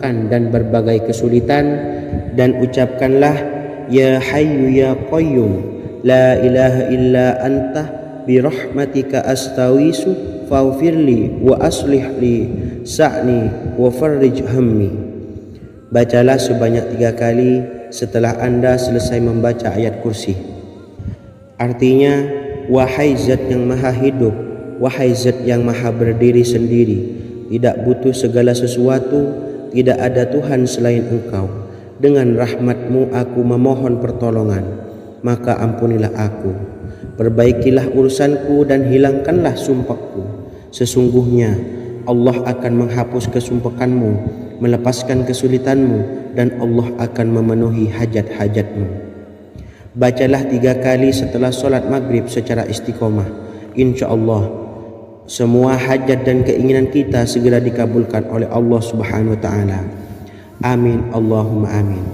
dan berbagai kesulitan, dan ucapkanlah ya hayyu ya qayyum la ilaha illa anta birahmatika astawisu faghfirli wa aslih li sa'ni wa farrij hammi. Bacalah sebanyak 3 kali setelah Anda selesai membaca ayat kursi. Artinya, wahai zat yang maha hidup, wahai zat yang maha berdiri sendiri, tidak butuh segala sesuatu, tidak ada Tuhan selain Engkau. Dengan rahmat-Mu aku memohon pertolongan, maka ampunilah aku. Perbaikilah urusanku dan hilangkanlah sumpahku. Sesungguhnya Allah akan menghapus kesumpahanmu, melepaskan kesulitanmu, dan Allah akan memenuhi hajat-hajatmu. Bacalah 3 kali setelah solat maghrib secara istiqomah. Insya Allah semua hajat dan keinginan kita segera dikabulkan oleh Allah Subhanahu wa taala. Amin Allahumma amin.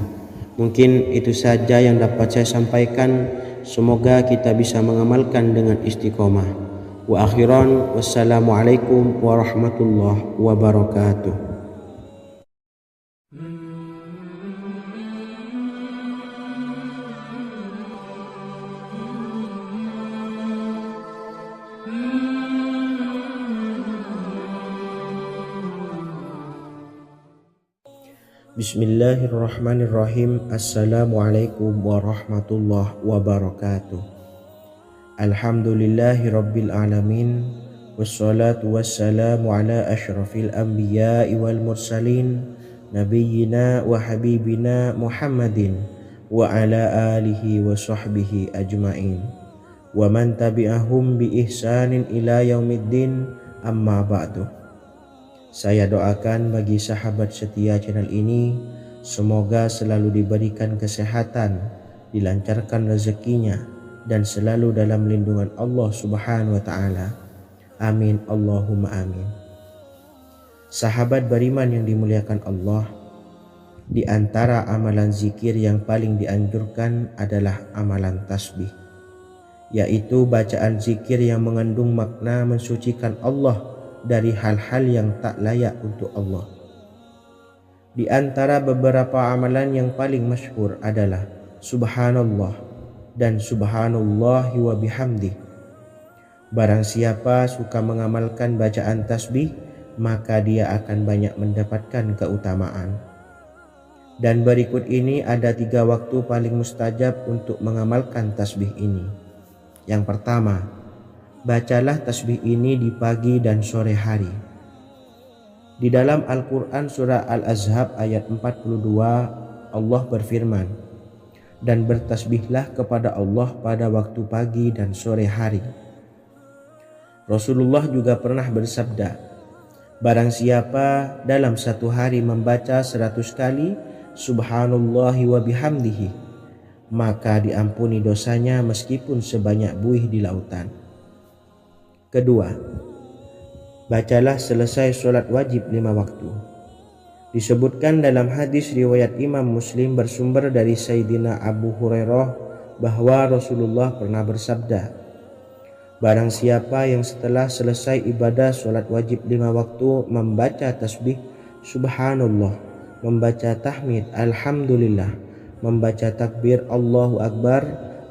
Mungkin itu saja yang dapat saya sampaikan. Semoga kita bisa mengamalkan dengan istiqomah. Wa akhiran, wassalamualaikum warahmatullahi wabarakatuh. Bismillahirrahmanirrahim. Assalamualaikum warahmatullahi wabarakatuh. Alhamdulillahi rabbil alamin. Wassalatu wassalamu ala ashrafil anbiya'i wal mursalin, nabiyyina wa habibina Muhammadin wa ala alihi wa sahbihi ajma'in, wa man tabi'ahum bi ihsanin ila yaumiddin, amma ba'du. Saya doakan bagi sahabat setia channel ini, semoga selalu diberikan kesehatan, dilancarkan rezekinya, dan selalu dalam lindungan Allah Subhanahu wa taala. Amin Allahumma amin. Sahabat beriman yang dimuliakan Allah, di antara amalan zikir yang paling dianjurkan adalah amalan tasbih, yaitu bacaan zikir yang mengandung makna mensucikan Allah dari hal-hal yang tak layak untuk Allah. Di antara beberapa amalan yang paling masyhur adalah Subhanallah dan Subhanallahi wa bihamdih. Barang siapa suka mengamalkan bacaan tasbih, maka dia akan banyak mendapatkan keutamaan. Dan berikut ini ada 3 waktu paling mustajab untuk mengamalkan tasbih ini. Yang pertama, bacalah tasbih ini di pagi dan sore hari. Di dalam Al-Quran surah Al-Ahzab ayat 42, Allah berfirman, dan bertasbihlah kepada Allah pada waktu pagi dan sore hari. Rasulullah juga pernah bersabda, barang siapa dalam satu hari membaca 100 kali Subhanallahi wa bihamdihi, maka diampuni dosanya meskipun sebanyak buih di lautan. Kedua, bacalah selesai sholat wajib 5 waktu. Disebutkan dalam hadis riwayat Imam Muslim bersumber dari Sayyidina Abu Hurairah bahwa Rasulullah pernah bersabda, barang siapa yang setelah selesai ibadah sholat wajib 5 waktu membaca tasbih Subhanallah, membaca tahmid Alhamdulillah, membaca takbir Allahu Akbar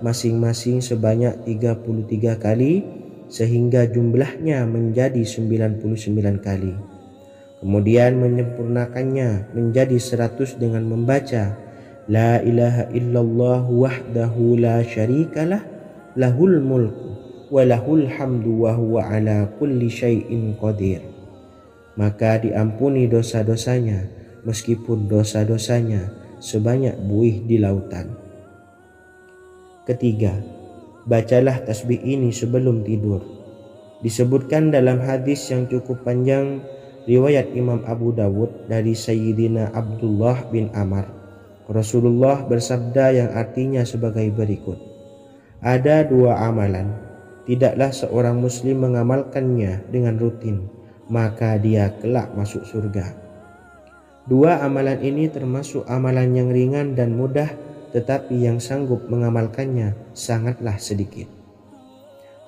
masing-masing sebanyak 33 kali, sehingga jumlahnya menjadi 99 kali. Kemudian menyempurnakannya menjadi 100 dengan membaca La ilaha illallah wahdahu la syarikalah lahul mulku wa lahul hamdu wa huwa ala kulli syai'in qadir. Maka diampuni dosa-dosanya meskipun dosa-dosanya sebanyak buih di lautan. Ketiga, bacalah tasbih ini sebelum tidur. Disebutkan dalam hadis yang cukup panjang riwayat Imam Abu Dawud dari Sayyidina Abdullah bin Amr, Rasulullah bersabda yang artinya sebagai berikut, ada 2 amalan, tidaklah seorang muslim mengamalkannya dengan rutin, maka dia kelak masuk surga. 2 amalan ini termasuk amalan yang ringan dan mudah, tetapi yang sanggup mengamalkannya sangatlah sedikit.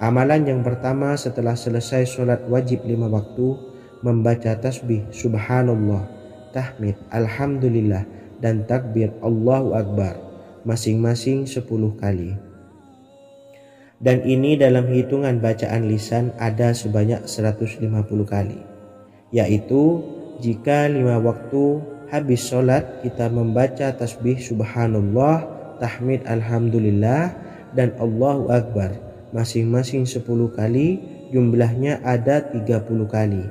Amalan yang pertama setelah selesai sholat wajib 5 waktu, membaca tasbih Subhanallah, tahmid alhamdulillah dan takbir Allahu Akbar masing-masing 10 kali. Dan ini dalam hitungan bacaan lisan ada sebanyak 150 kali, yaitu jika 5 waktu habis sholat kita membaca tasbih subhanallah, tahmid alhamdulillah dan Allahu Akbar masing-masing 10 kali, jumlahnya ada 30 kali.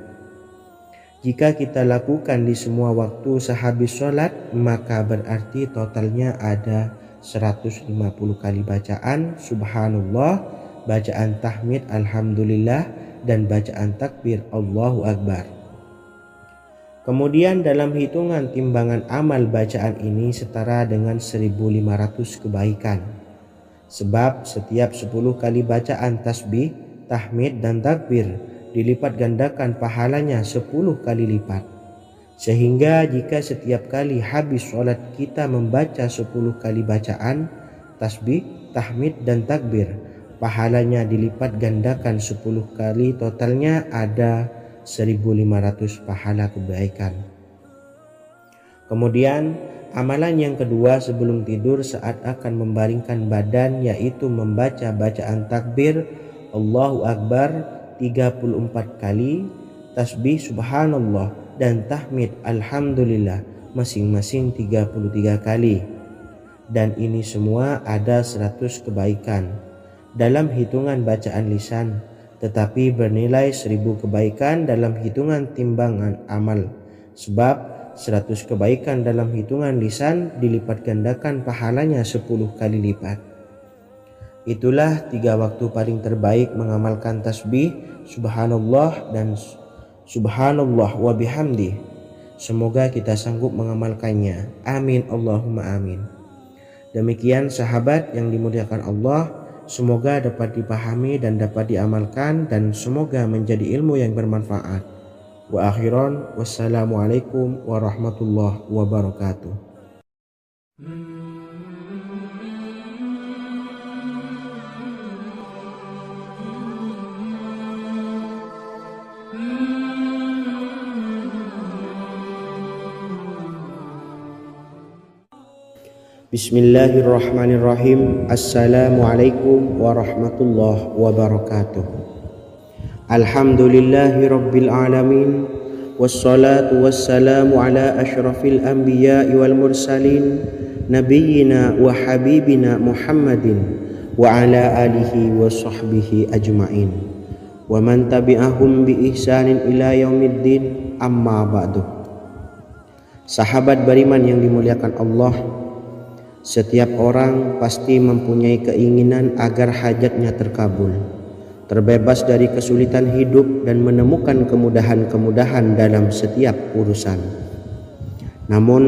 Jika kita lakukan di semua waktu sehabis sholat, maka berarti totalnya ada 150 kali bacaan subhanallah, bacaan tahmid alhamdulillah dan bacaan takbir Allahu Akbar. Kemudian dalam hitungan timbangan amal bacaan ini setara dengan 1500 kebaikan. Sebab setiap 10 kali bacaan tasbih, tahmid dan takbir dilipat gandakan pahalanya 10 kali lipat. Sehingga jika setiap kali habis sholat kita membaca 10 kali bacaan tasbih, tahmid dan takbir, pahalanya dilipat gandakan 10 kali, totalnya ada 1500 pahala kebaikan. Kemudian amalan yang kedua sebelum tidur saat akan membaringkan badan, yaitu membaca bacaan takbir Allahu Akbar 34 kali, tasbih subhanallah dan tahmid alhamdulillah masing-masing 33 kali. Dan ini semua ada 100 kebaikan dalam hitungan bacaan lisan, tetapi bernilai 1000 kebaikan dalam hitungan timbangan amal. Sebab 100 kebaikan dalam hitungan lisan dilipat gandakan pahalanya 10 kali lipat. Itulah 3 waktu paling terbaik mengamalkan tasbih subhanallah dan subhanallah wa bihamdih. Semoga kita sanggup mengamalkannya. Amin Allahumma amin. Demikian sahabat yang dimuliakan Allah, semoga dapat dipahami dan dapat diamalkan, dan semoga menjadi ilmu yang bermanfaat. Wa akhiran, wassalamualaikum warahmatullahi wabarakatuh. Bismillahirrahmanirrahim. Assalamualaikum warahmatullahi wabarakatuh. Alhamdulillahi rabbil alamin, wassalatu wassalamu ala asyrafil anbiya'i wal mursalin, nabiyyina wa habibina Muhammadin wa ala alihi wa sahbihi ajma'in wa man tabi'ahum bi ihsanin ila yaumiddin, amma ba'du. Sahabat beriman yang dimuliakan Allah, setiap orang pasti mempunyai keinginan agar hajatnya terkabul, terbebas dari kesulitan hidup dan menemukan kemudahan-kemudahan dalam setiap urusan. Namun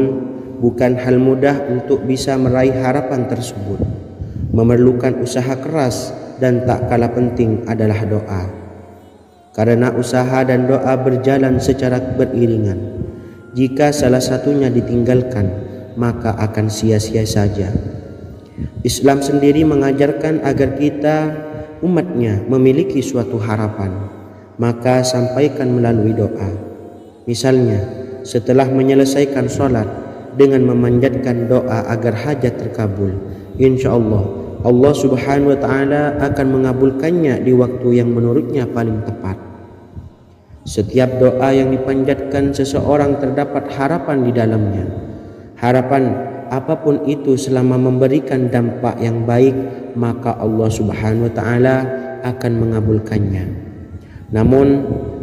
bukan hal mudah untuk bisa meraih harapan tersebut. Memerlukan usaha keras dan tak kalah penting adalah doa. Karena usaha dan doa berjalan secara beriringan. Jika salah satunya ditinggalkan, maka akan sia-sia saja. Islam sendiri mengajarkan agar kita umatnya memiliki suatu harapan, maka sampaikan melalui doa. Misalnya setelah menyelesaikan sholat dengan memanjatkan doa agar hajat terkabul, insya Allah subhanahu wa ta'ala akan mengabulkannya di waktu yang menurutnya paling tepat. Setiap doa yang dipanjatkan seseorang terdapat harapan di dalamnya. Harapan apapun itu selama memberikan dampak yang baik, maka Allah subhanahu wa ta'ala akan mengabulkannya. Namun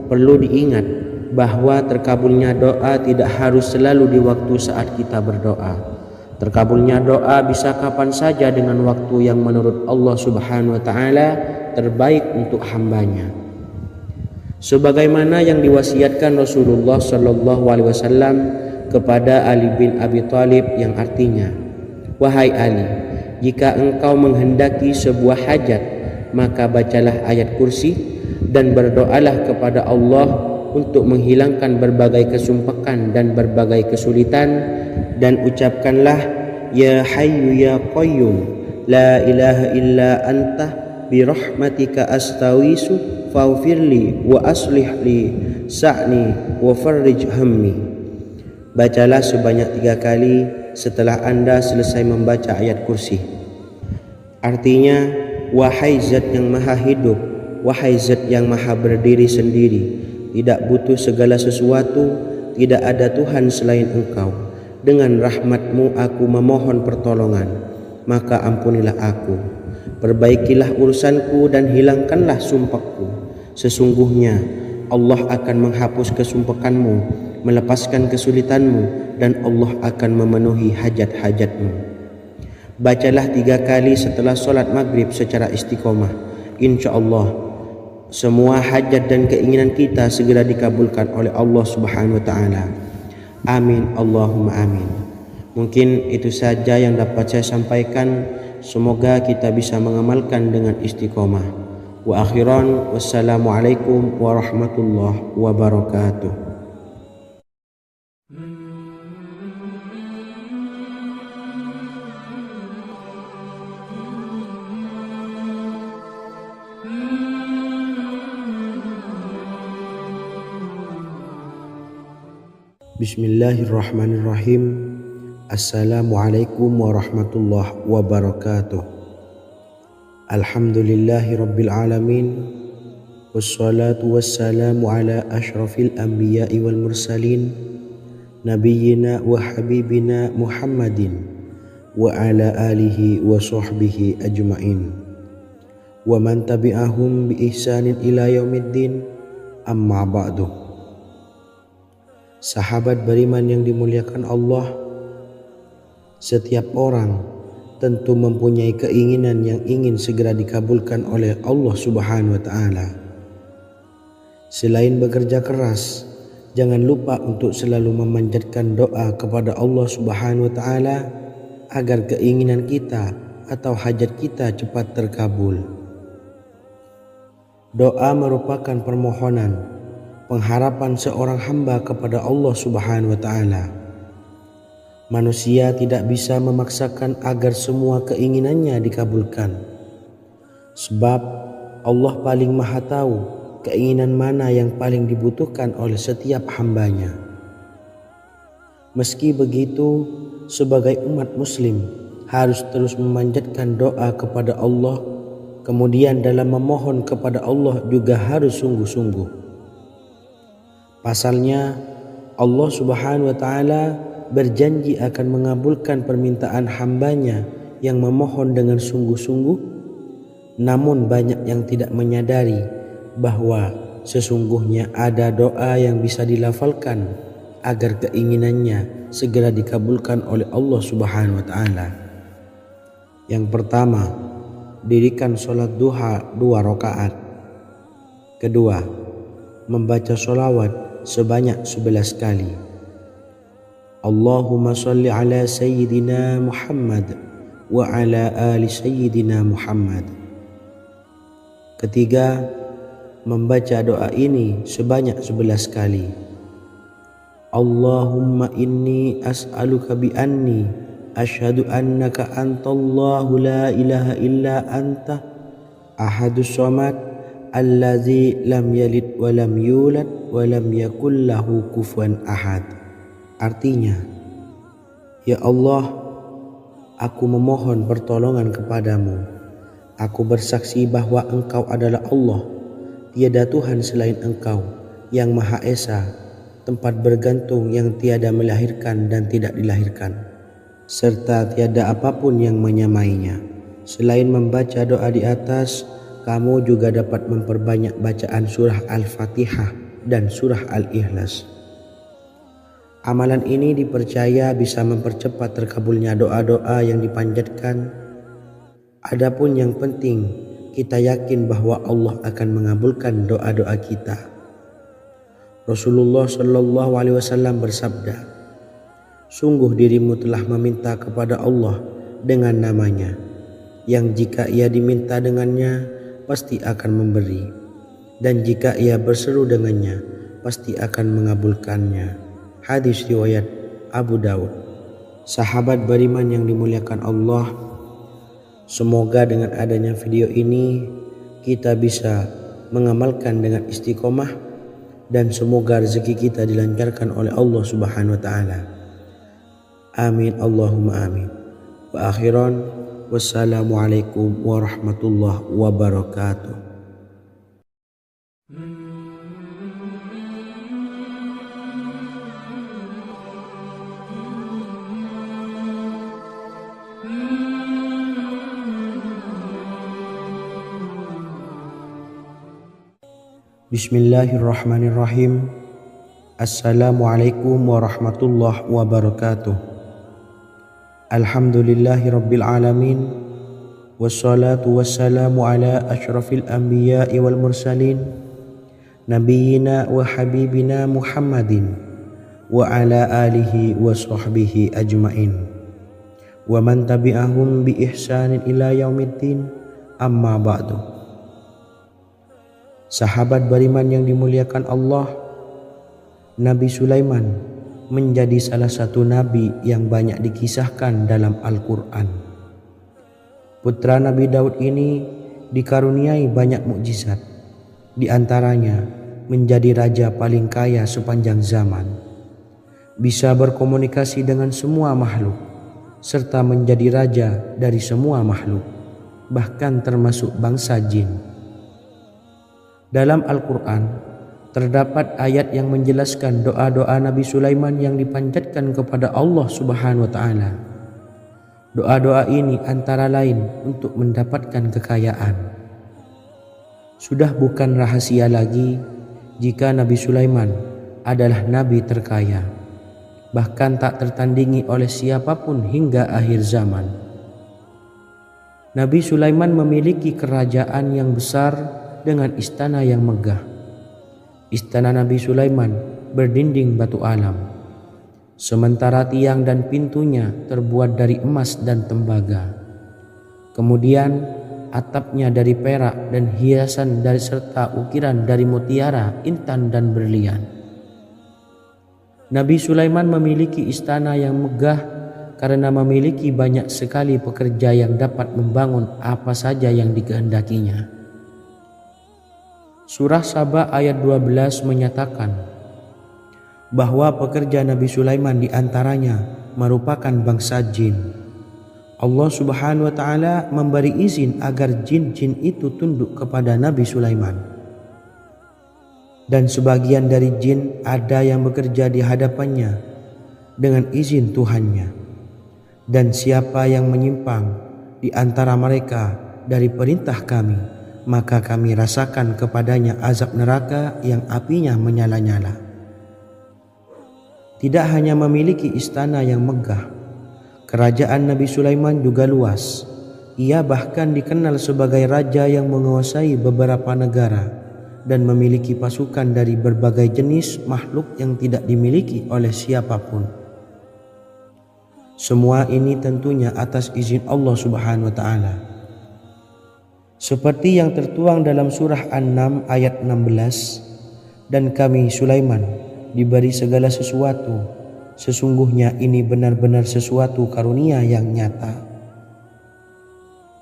perlu diingat bahwa terkabulnya doa tidak harus selalu di waktu saat kita berdoa. Terkabulnya doa bisa kapan saja dengan waktu yang menurut Allah subhanahu wa ta'ala terbaik untuk hambanya. Sebagaimana yang diwasiatkan Rasulullah sallallahu alaihi wasallam kepada Ali bin Abi Thalib, yang artinya, wahai Ali, jika engkau menghendaki sebuah hajat, maka bacalah ayat kursi dan berdoalah kepada Allah untuk menghilangkan berbagai kesumpakan dan berbagai kesulitan, dan ucapkanlah, ya hayyu ya qayyum la ilaha illa anta birahmatika astawisu faghfirli wa aslih li sa'ni wa farrij hammi. Bacalah sebanyak 3 kali setelah Anda selesai membaca ayat kursi. Artinya, wahai zat yang maha hidup, wahai zat yang maha berdiri sendiri, tidak butuh segala sesuatu, tidak ada Tuhan selain Engkau. Dengan rahmat-Mu aku memohon pertolongan, maka ampunilah aku. Perbaikilah urusanku dan hilangkanlah sumpahku. Sesungguhnya Allah akan menghapus kesumpahanmu, melepaskan kesulitanmu, dan Allah akan memenuhi hajat-hajatmu. Bacalah 3 kali setelah solat maghrib secara istiqomah. Insya Allah semua hajat dan keinginan kita segera dikabulkan oleh Allah Subhanahu wa Ta'ala. Amin Allahumma amin. Mungkin itu saja yang dapat saya sampaikan. Semoga kita bisa mengamalkan dengan istiqomah. Wa akhiran, wassalamualaikum warahmatullahi wabarakatuh. Bismillahirrahmanirrahim. Assalamualaikum warahmatullahi wabarakatuh. Alhamdulillahi rabbil alamin. Wassalatu wassalamu ala ashrafil anbiya'i wal mursalin, nabiyyina wa habibina Muhammadin wa ala alihi wa sahbihi ajma'in wa man tabi'ahum bi ihsanin ila yaumiddin, amma ba'du. Sahabat beriman yang dimuliakan Allah, setiap orang tentu mempunyai keinginan yang ingin segera dikabulkan oleh Allah Subhanahu wa Ta'ala. Selain bekerja keras, jangan lupa untuk selalu memanjatkan doa kepada Allah Subhanahu wa Ta'ala agar keinginan kita atau hajat kita cepat terkabul. Doa merupakan permohonan, pengharapan seorang hamba kepada Allah Subhanahu wa Ta'ala. Manusia tidak bisa memaksakan agar semua keinginannya dikabulkan, sebab Allah paling maha tahu keinginan mana yang paling dibutuhkan oleh setiap hambanya. Meski begitu, sebagai umat muslim harus terus memanjatkan doa kepada Allah, kemudian dalam memohon kepada Allah juga harus sungguh-sungguh. Pasalnya Allah Subhanahu wa Ta'ala berjanji akan mengabulkan permintaan hambanya yang memohon dengan sungguh-sungguh. Namun banyak yang tidak menyadari bahwa sesungguhnya ada doa yang bisa dilafalkan agar keinginannya segera dikabulkan oleh Allah Subhanahu wa Ta'ala. Yang pertama, dirikan sholat duha 2 rakaat. Kedua, membaca sholawat sebanyak 11 kali. Allahumma salli ala Sayyidina Muhammad wa ala ali Sayyidina Muhammad. Ketiga, membaca doa ini sebanyak 11 kali. Allahumma inni as'aluka bi anni asyhadu annaka antallahu la ilaha illa anta ahadus samad allazi lam yalid wa lam yulad wa lam yakul lahu kufuwan ahad. Artinya, ya Allah, aku memohon pertolongan kepadamu. Aku bersaksi bahwa Engkau adalah Allah, tiada Tuhan selain Engkau, yang Maha Esa, tempat bergantung yang tiada melahirkan dan tidak dilahirkan, serta tiada apapun yang menyamainya. Selain membaca doa di atas, kamu juga dapat memperbanyak bacaan surah Al-Fatihah dan surah Al-Ikhlas. Amalan ini dipercaya bisa mempercepat terkabulnya doa-doa yang dipanjatkan. Adapun yang penting, kita yakin bahwa Allah akan mengabulkan doa-doa kita. Rasulullah Shallallahu Alaihi Wasallam bersabda, sungguh dirimu telah meminta kepada Allah dengan namanya, yang jika ia diminta dengannya, pasti akan memberi, dan jika ia berseru dengannya, pasti akan mengabulkannya. Hadis riwayat Abu Daud. Sahabat beriman yang dimuliakan Allah, semoga dengan adanya video ini kita bisa mengamalkan dengan istiqomah, dan semoga rezeki kita dilancarkan oleh Allah Subhanahu wa taala. Amin Allahumma amin. Wa akhiran, wassalamualaikum warahmatullahi wabarakatuh. Bismillahirrahmanirrahim. Assalamualaikum warahmatullahi wabarakatuh. Alhamdulillahirabbil alamin. Wassalatu wassalamu ala asyrafil anbiya'i wal mursalin nabiyyina wa habibina Muhammadin wa ala alihi wa sahbihi ajmain wa man tabi'ahum bi ihsanin ila yaumiddin, amma ba'du. Sahabat beriman yang dimuliakan Allah, Nabi Sulaiman menjadi salah satu nabi yang banyak dikisahkan dalam Al-Quran. Putra Nabi Daud ini dikaruniai banyak mukjizat, di antaranya menjadi raja paling kaya sepanjang zaman, bisa berkomunikasi dengan semua makhluk, serta menjadi raja dari semua makhluk, bahkan termasuk bangsa jin. Dalam Al-Quran terdapat ayat yang menjelaskan doa-doa Nabi Sulaiman yang dipanjatkan kepada Allah Subhanahu wa taala. Doa-doa ini antara lain untuk mendapatkan kekayaan. Sudah bukan rahasia lagi jika Nabi Sulaiman adalah nabi terkaya, bahkan tak tertandingi oleh siapapun hingga akhir zaman. Nabi Sulaiman memiliki kerajaan yang besar dengan istana yang megah. Istana Nabi Sulaiman berdinding batu alam, sementara tiang dan pintunya terbuat dari emas dan tembaga. Kemudian atapnya dari perak dan hiasan dari serta ukiran dari mutiara, intan dan berlian. Nabi Sulaiman memiliki istana yang megah karena memiliki banyak sekali pekerja yang dapat membangun apa saja yang dikehendakinya. Surah Saba ayat 12 menyatakan bahwa pekerja Nabi Sulaiman diantaranya merupakan bangsa jin. Allah Subhanahu wa taala memberi izin agar jin-jin itu tunduk kepada Nabi Sulaiman. Dan sebagian dari jin ada yang bekerja di hadapannya dengan izin Tuhannya. Dan siapa yang menyimpang di antara mereka dari perintah kami, maka kami rasakan kepadanya azab neraka yang apinya menyala-nyala. Tidak hanya memiliki istana yang megah, kerajaan Nabi Sulaiman juga luas. Ia bahkan dikenal sebagai raja yang menguasai beberapa negara dan memiliki pasukan dari berbagai jenis makhluk yang tidak dimiliki oleh siapapun. Semua ini tentunya atas izin Allah Subhanahu wa taala. Seperti yang tertuang dalam surah An-Naml ayat 16, dan kami Sulaiman diberi segala sesuatu, sesungguhnya ini benar-benar sesuatu karunia yang nyata.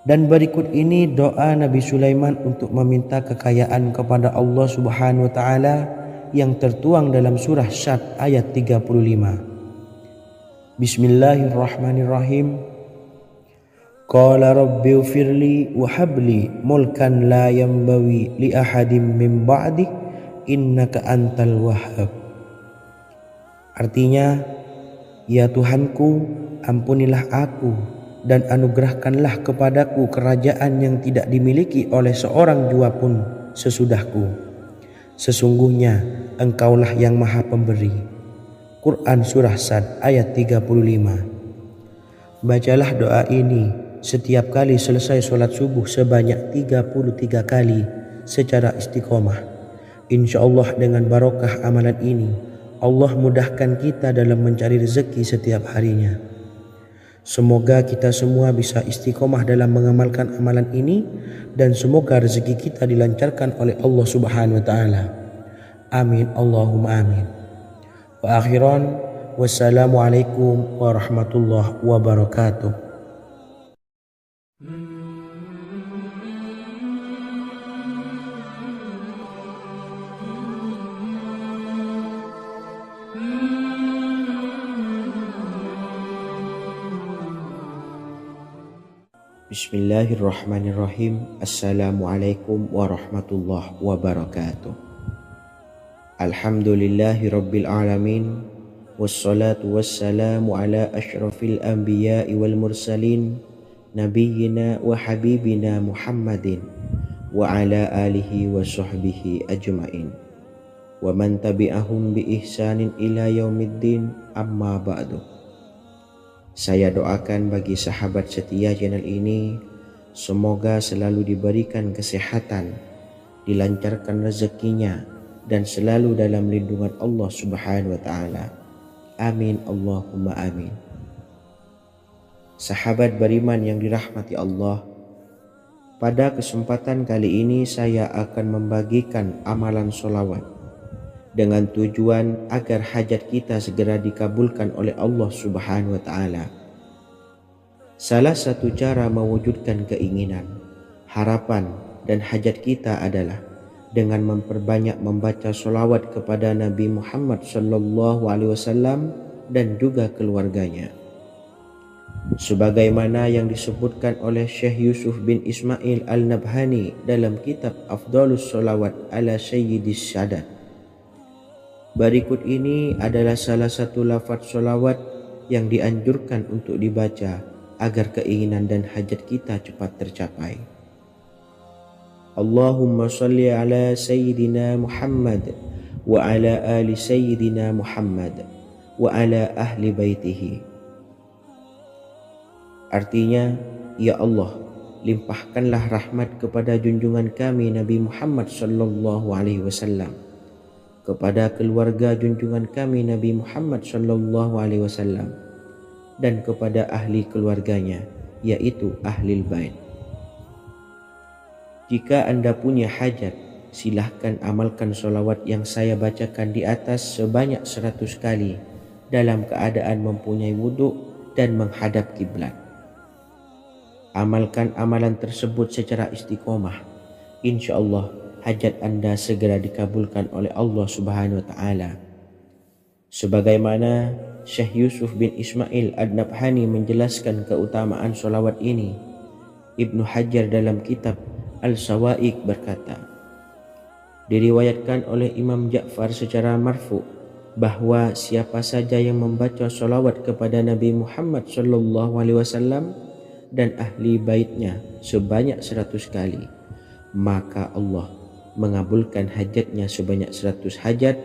Dan berikut ini doa Nabi Sulaiman untuk meminta kekayaan kepada Allah Subhanahu wa taala yang tertuang dalam surah Syad ayat 35. Bismillahirrahmanirrahim. Qala rabbi ufirli wa habli mulkan la yanbawi li ahadim min ba'di innaka antal wahhab. Artinya, ya Tuhanku, ampunilah aku dan anugerahkanlah kepadaku kerajaan yang tidak dimiliki oleh seorang jua pun sesudahku. Sesungguhnya Engkaulah yang Maha Pemberi. Quran Surah Sad ayat 35. Bacalah doa ini setiap kali selesai sholat subuh sebanyak 33 kali secara istiqomah. Insya Allah dengan barokah amalan ini, Allah mudahkan kita dalam mencari rezeki setiap harinya. Semoga kita semua bisa istiqomah dalam mengamalkan amalan ini, dan semoga rezeki kita dilancarkan oleh Allah Subhanahu wa taala. Amin Allahumma amin. Wa akhiran, wassalamualaikum warahmatullahi wabarakatuh. Bismillahirrahmanirrahim. Assalamualaikum warahmatullahi wabarakatuh. Alhamdulillahi rabbil alamin. Wassalatu wassalamu ala ashrafil anbiya'i wal mursalin, nabiyyina wa habibina Muhammadin wa ala alihi wa sahbihi ajma'in wa man tabi'ahum bi ihsanin ila yaumiddin, amma ba'du. Saya doakan bagi sahabat setia channel ini, semoga selalu diberikan kesehatan, dilancarkan rezekinya, dan selalu dalam lindungan Allah Subhanahu wa Ta'ala. Amin Allahumma amin. Sahabat beriman yang dirahmati Allah, pada kesempatan kali ini saya akan membagikan amalan sholawat dengan tujuan agar hajat kita segera dikabulkan oleh Allah Subhanahu wa Ta'ala. Salah satu cara mewujudkan keinginan, harapan, dan hajat kita adalah dengan memperbanyak membaca sholawat kepada Nabi Muhammad SAW dan juga keluarganya. Sebagaimana yang disebutkan oleh Syekh Yusuf bin Ismail Al-Nabhani dalam kitab Afdalus Sholawat ala Sayyidis Sadat. Berikut ini adalah salah satu lafaz sholawat yang dianjurkan untuk dibaca agar keinginan dan hajat kita cepat tercapai. Allahumma salli ala Sayyidina Muhammad wa ala ali Sayyidina Muhammad wa ala ahli baitihi. Artinya, ya Allah, limpahkanlah rahmat kepada junjungan kami Nabi Muhammad sallallahu alaihi wasallam, kepada keluarga junjungan kami Nabi Muhammad sallallahu alaihi wasallam, dan kepada ahli keluarganya, yaitu ahlil bait. Jika Anda punya hajat, silahkan amalkan sholawat yang saya bacakan di atas sebanyak 100 kali dalam keadaan mempunyai wudhu dan menghadap kiblat. Amalkan amalan tersebut secara istiqomah. Insya Allah hajat Anda segera dikabulkan oleh Allah Subhanahu wa Ta'ala. Sebagaimana Syekh Yusuf bin Ismail Ad-Nabhani menjelaskan keutamaan sholawat ini, Ibnu Hajar dalam kitab Al-Sawa'iq berkata, diriwayatkan oleh Imam Ja'far secara marfu bahwa siapa saja yang membaca sholawat kepada Nabi Muhammad SAW dan ahli baitnya sebanyak 100 kali, maka Allah mengabulkan hajatnya sebanyak 100 hajat,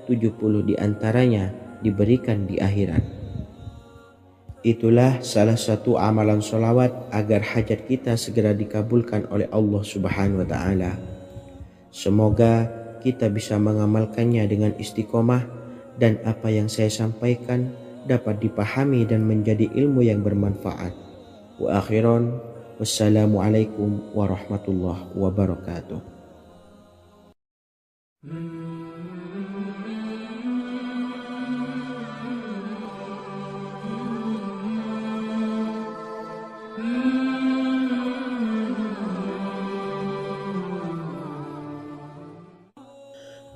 70 diantaranya diberikan di akhirat. Itulah salah satu amalan sholawat agar hajat kita segera dikabulkan oleh Allah Subhanahu wa Ta'ala. Semoga kita bisa mengamalkannya dengan istiqomah dan apa yang saya sampaikan dapat dipahami dan menjadi ilmu yang bermanfaat. Wa akhiran, wassalamualaikum warahmatullahi wabarakatuh.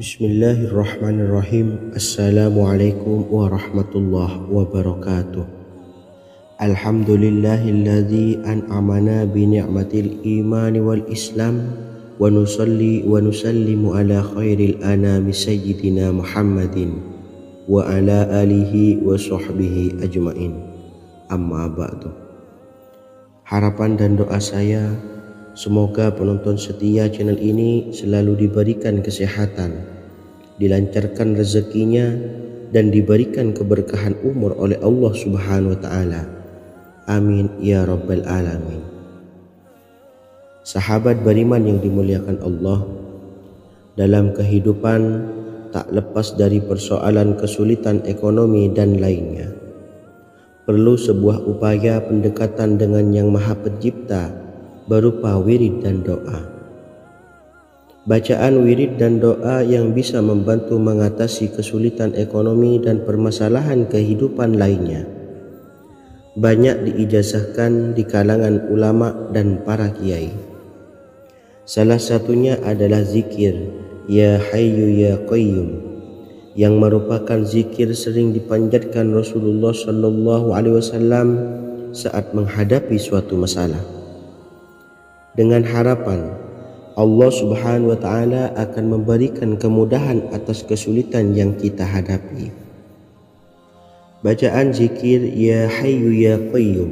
Bismillahirrahmanirrahim. Assalamualaikum warahmatullahi wabarakatuh. Alhamdulillahilladzi an'amana bi ni'matil imani wal islam wa nusalli wa nusallimu ala khairil anami sayyidina Muhammadin wa ala alihi wa sahbihi ajma'in, amma ba'du. Harapan dan doa saya, semoga penonton setia channel ini selalu diberikan kesehatan, dilancarkan rezekinya, dan diberikan keberkahan umur oleh Allah Subhanahu wa Ta'ala. Amin ya rabbal alamin. Sahabat beriman yang dimuliakan Allah, dalam kehidupan tak lepas dari persoalan kesulitan ekonomi dan lainnya. Perlu sebuah upaya pendekatan dengan Yang Maha Pencipta berupa wirid dan doa. Bacaan wirid dan doa yang bisa membantu mengatasi kesulitan ekonomi dan permasalahan kehidupan lainnya banyak diijazahkan di kalangan ulama dan para kiai. Salah satunya adalah zikir Ya Hayyu Ya Qayyum, yang merupakan zikir sering dipanjatkan Rasulullah SAW saat menghadapi suatu masalah. dengan harapan Allah Subhanahu wa taala akan memberikan kemudahan atas kesulitan yang kita hadapi. Bacaan zikir Ya Hayyu Ya Qayyum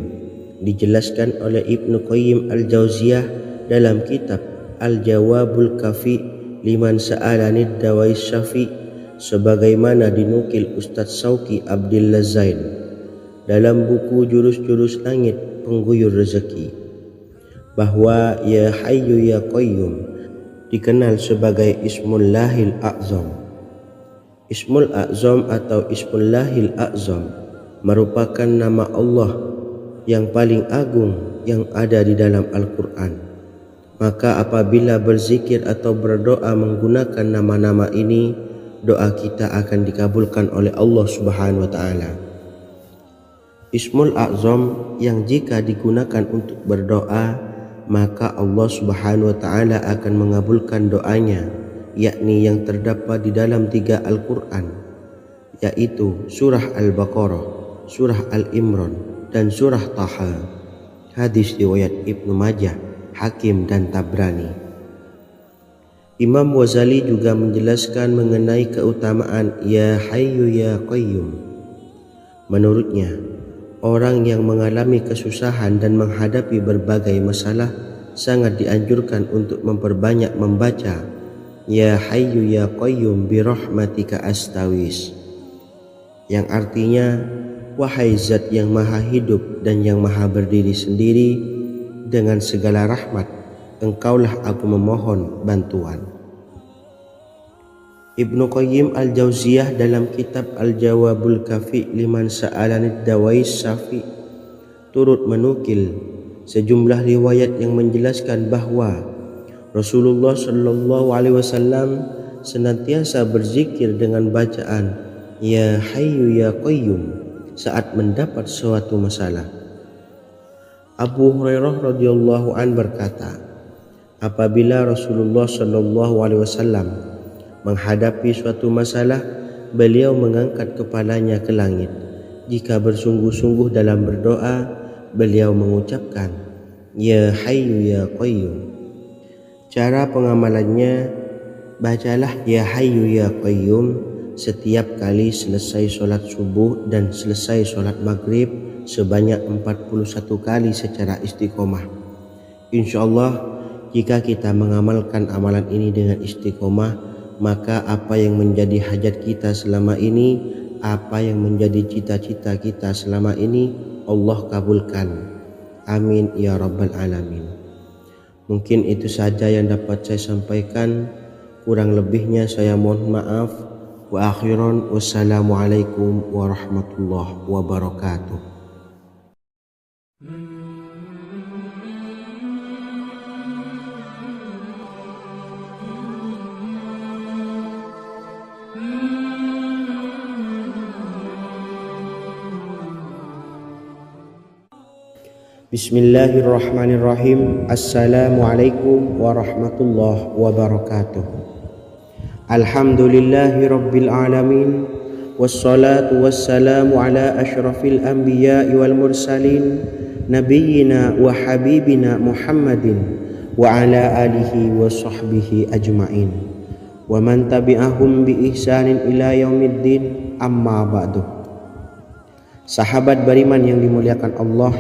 dijelaskan oleh Ibnu Qayyim Al-Jauziyah dalam kitab Al-Jawabul Kafi liman sa'alanid dawais syafi, sebagaimana dinukil Ustadz Sauki Abdillah Zain dalam buku Jurus-Jurus Langit Pengguyur Rezeki, bahwa Ya Hayyu Ya Qayyum dikenal sebagai Ismullahil A'zam. Ismul A'zam atau Ismullahil A'zam merupakan nama Allah yang paling agung yang ada di dalam Al-Quran. Maka apabila berzikir atau berdoa menggunakan nama-nama ini, doa kita akan dikabulkan oleh Allah Subhanahu wa taala. Ismul A'zam yang jika digunakan untuk berdoa, maka Allah Subhanahu wa taala akan mengabulkan doanya, yakni yang terdapat di dalam 3 Al-Quran, yaitu surah Al-Baqarah, surah Al-Imran, dan surah Taha. Hadis riwayat Ibnu Majah, Hakim, dan Tabrani. Imam Ghazali juga menjelaskan mengenai keutamaan Ya Hayyu Ya Qayyum. Menurutnya, orang yang mengalami kesusahan dan menghadapi berbagai masalah sangat dianjurkan untuk memperbanyak membaca Ya Hayyu Ya Qayyum bi rahmatika astawis, yang artinya wahai zat yang maha hidup dan yang maha berdiri sendiri, dengan segala rahmat engkaulah aku memohon bantuan. Ibnu Qayyim Al-Jauziyah dalam kitab Al-Jawabul Kafi liman sa'alanid dawais syafi turut menukil sejumlah riwayat yang menjelaskan bahwa Rasulullah Shallallahu Alaihi Wasallam senantiasa berzikir dengan bacaan Ya Hayyu Ya Qayyum saat mendapat suatu masalah. Abu Hurairah radhiyallahu an berkata, apabila Rasulullah Shallallahu Alaihi Wasallam menghadapi suatu masalah, beliau mengangkat kepalanya ke langit. Jika bersungguh-sungguh dalam berdoa, beliau mengucapkan Ya Hayyu Ya Qayyum. Cara pengamalannya, bacalah Ya Hayyu Ya Qayyum setiap kali selesai sholat subuh dan selesai sholat maghrib sebanyak 41 kali secara istiqomah. Insyaallah, jika kita mengamalkan amalan ini dengan istiqomah, maka apa yang menjadi hajat kita selama ini, apa yang menjadi cita-cita kita selama ini, Allah kabulkan. Amin ya rabbal alamin. Mungkin itu saja yang dapat saya sampaikan. Kurang lebihnya saya mohon maaf. Wa akhiran, wassalamualaikum warahmatullahi wabarakatuh. Bismillahirrahmanirrahim. Assalamualaikum warahmatullahi wabarakatuh. Alhamdulillahi rabbil alamin, wassalatu wassalamu ala asyrafil anbiya'i wal mursalin, nabiyyina wa habibina Muhammadin wa ala alihi wa sahbihi ajma'in, wa man tabi'ahum bi ihsanin ila yaumiddin, amma ba'du. Sahabat beriman yang dimuliakan Allah,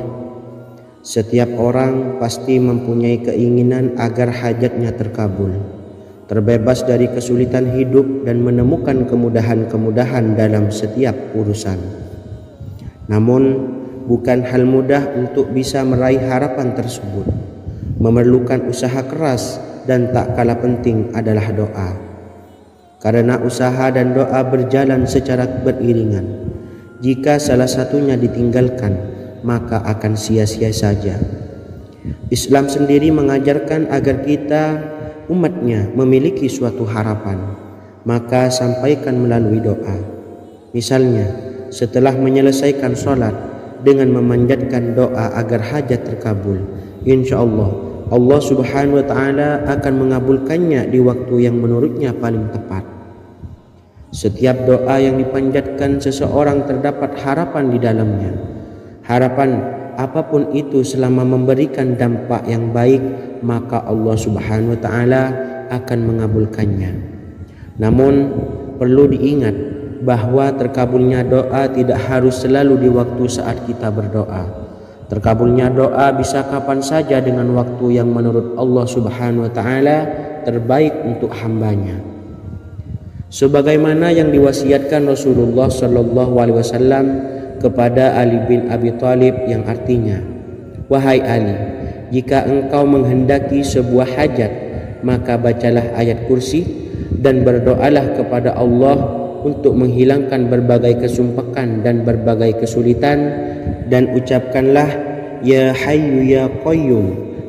setiap orang pasti mempunyai keinginan agar hajatnya terkabul, terbebas dari kesulitan hidup dan menemukan kemudahan-kemudahan dalam setiap urusan. Namun, bukan hal mudah untuk bisa meraih harapan tersebut. Memerlukan usaha keras dan tak kalah penting adalah doa. Karena usaha dan doa berjalan secara beriringan. Jika salah satunya ditinggalkan, maka akan sia-sia saja. Islam sendiri mengajarkan agar kita umatnya memiliki suatu harapan, maka sampaikan melalui doa. Misalnya, setelah menyelesaikan sholat dengan memanjatkan doa agar hajat terkabul, insya Allah Subhanahu wa taala akan mengabulkannya di waktu yang menurutnya paling tepat. Setiap doa yang dipanjatkan seseorang terdapat harapan di dalamnya. Harapan apapun itu selama memberikan dampak yang baik, maka Allah Subhanahu wa taala akan mengabulkannya. Namun perlu diingat bahwa terkabulnya doa tidak harus selalu di waktu saat kita berdoa. Terkabulnya doa bisa kapan saja dengan waktu yang menurut Allah Subhanahu wa taala terbaik untuk hambanya. Sebagaimana yang diwasiatkan Rasulullah sallallahu alaihi wasallam kepada Ali bin Abi Thalib, yang artinya, "Wahai Ali, jika engkau menghendaki sebuah hajat, maka bacalah ayat kursi dan berdoalah kepada Allah untuk menghilangkan berbagai kesumpakan dan berbagai kesulitan, dan ucapkanlah, Ya Hayyu Ya Qayyum,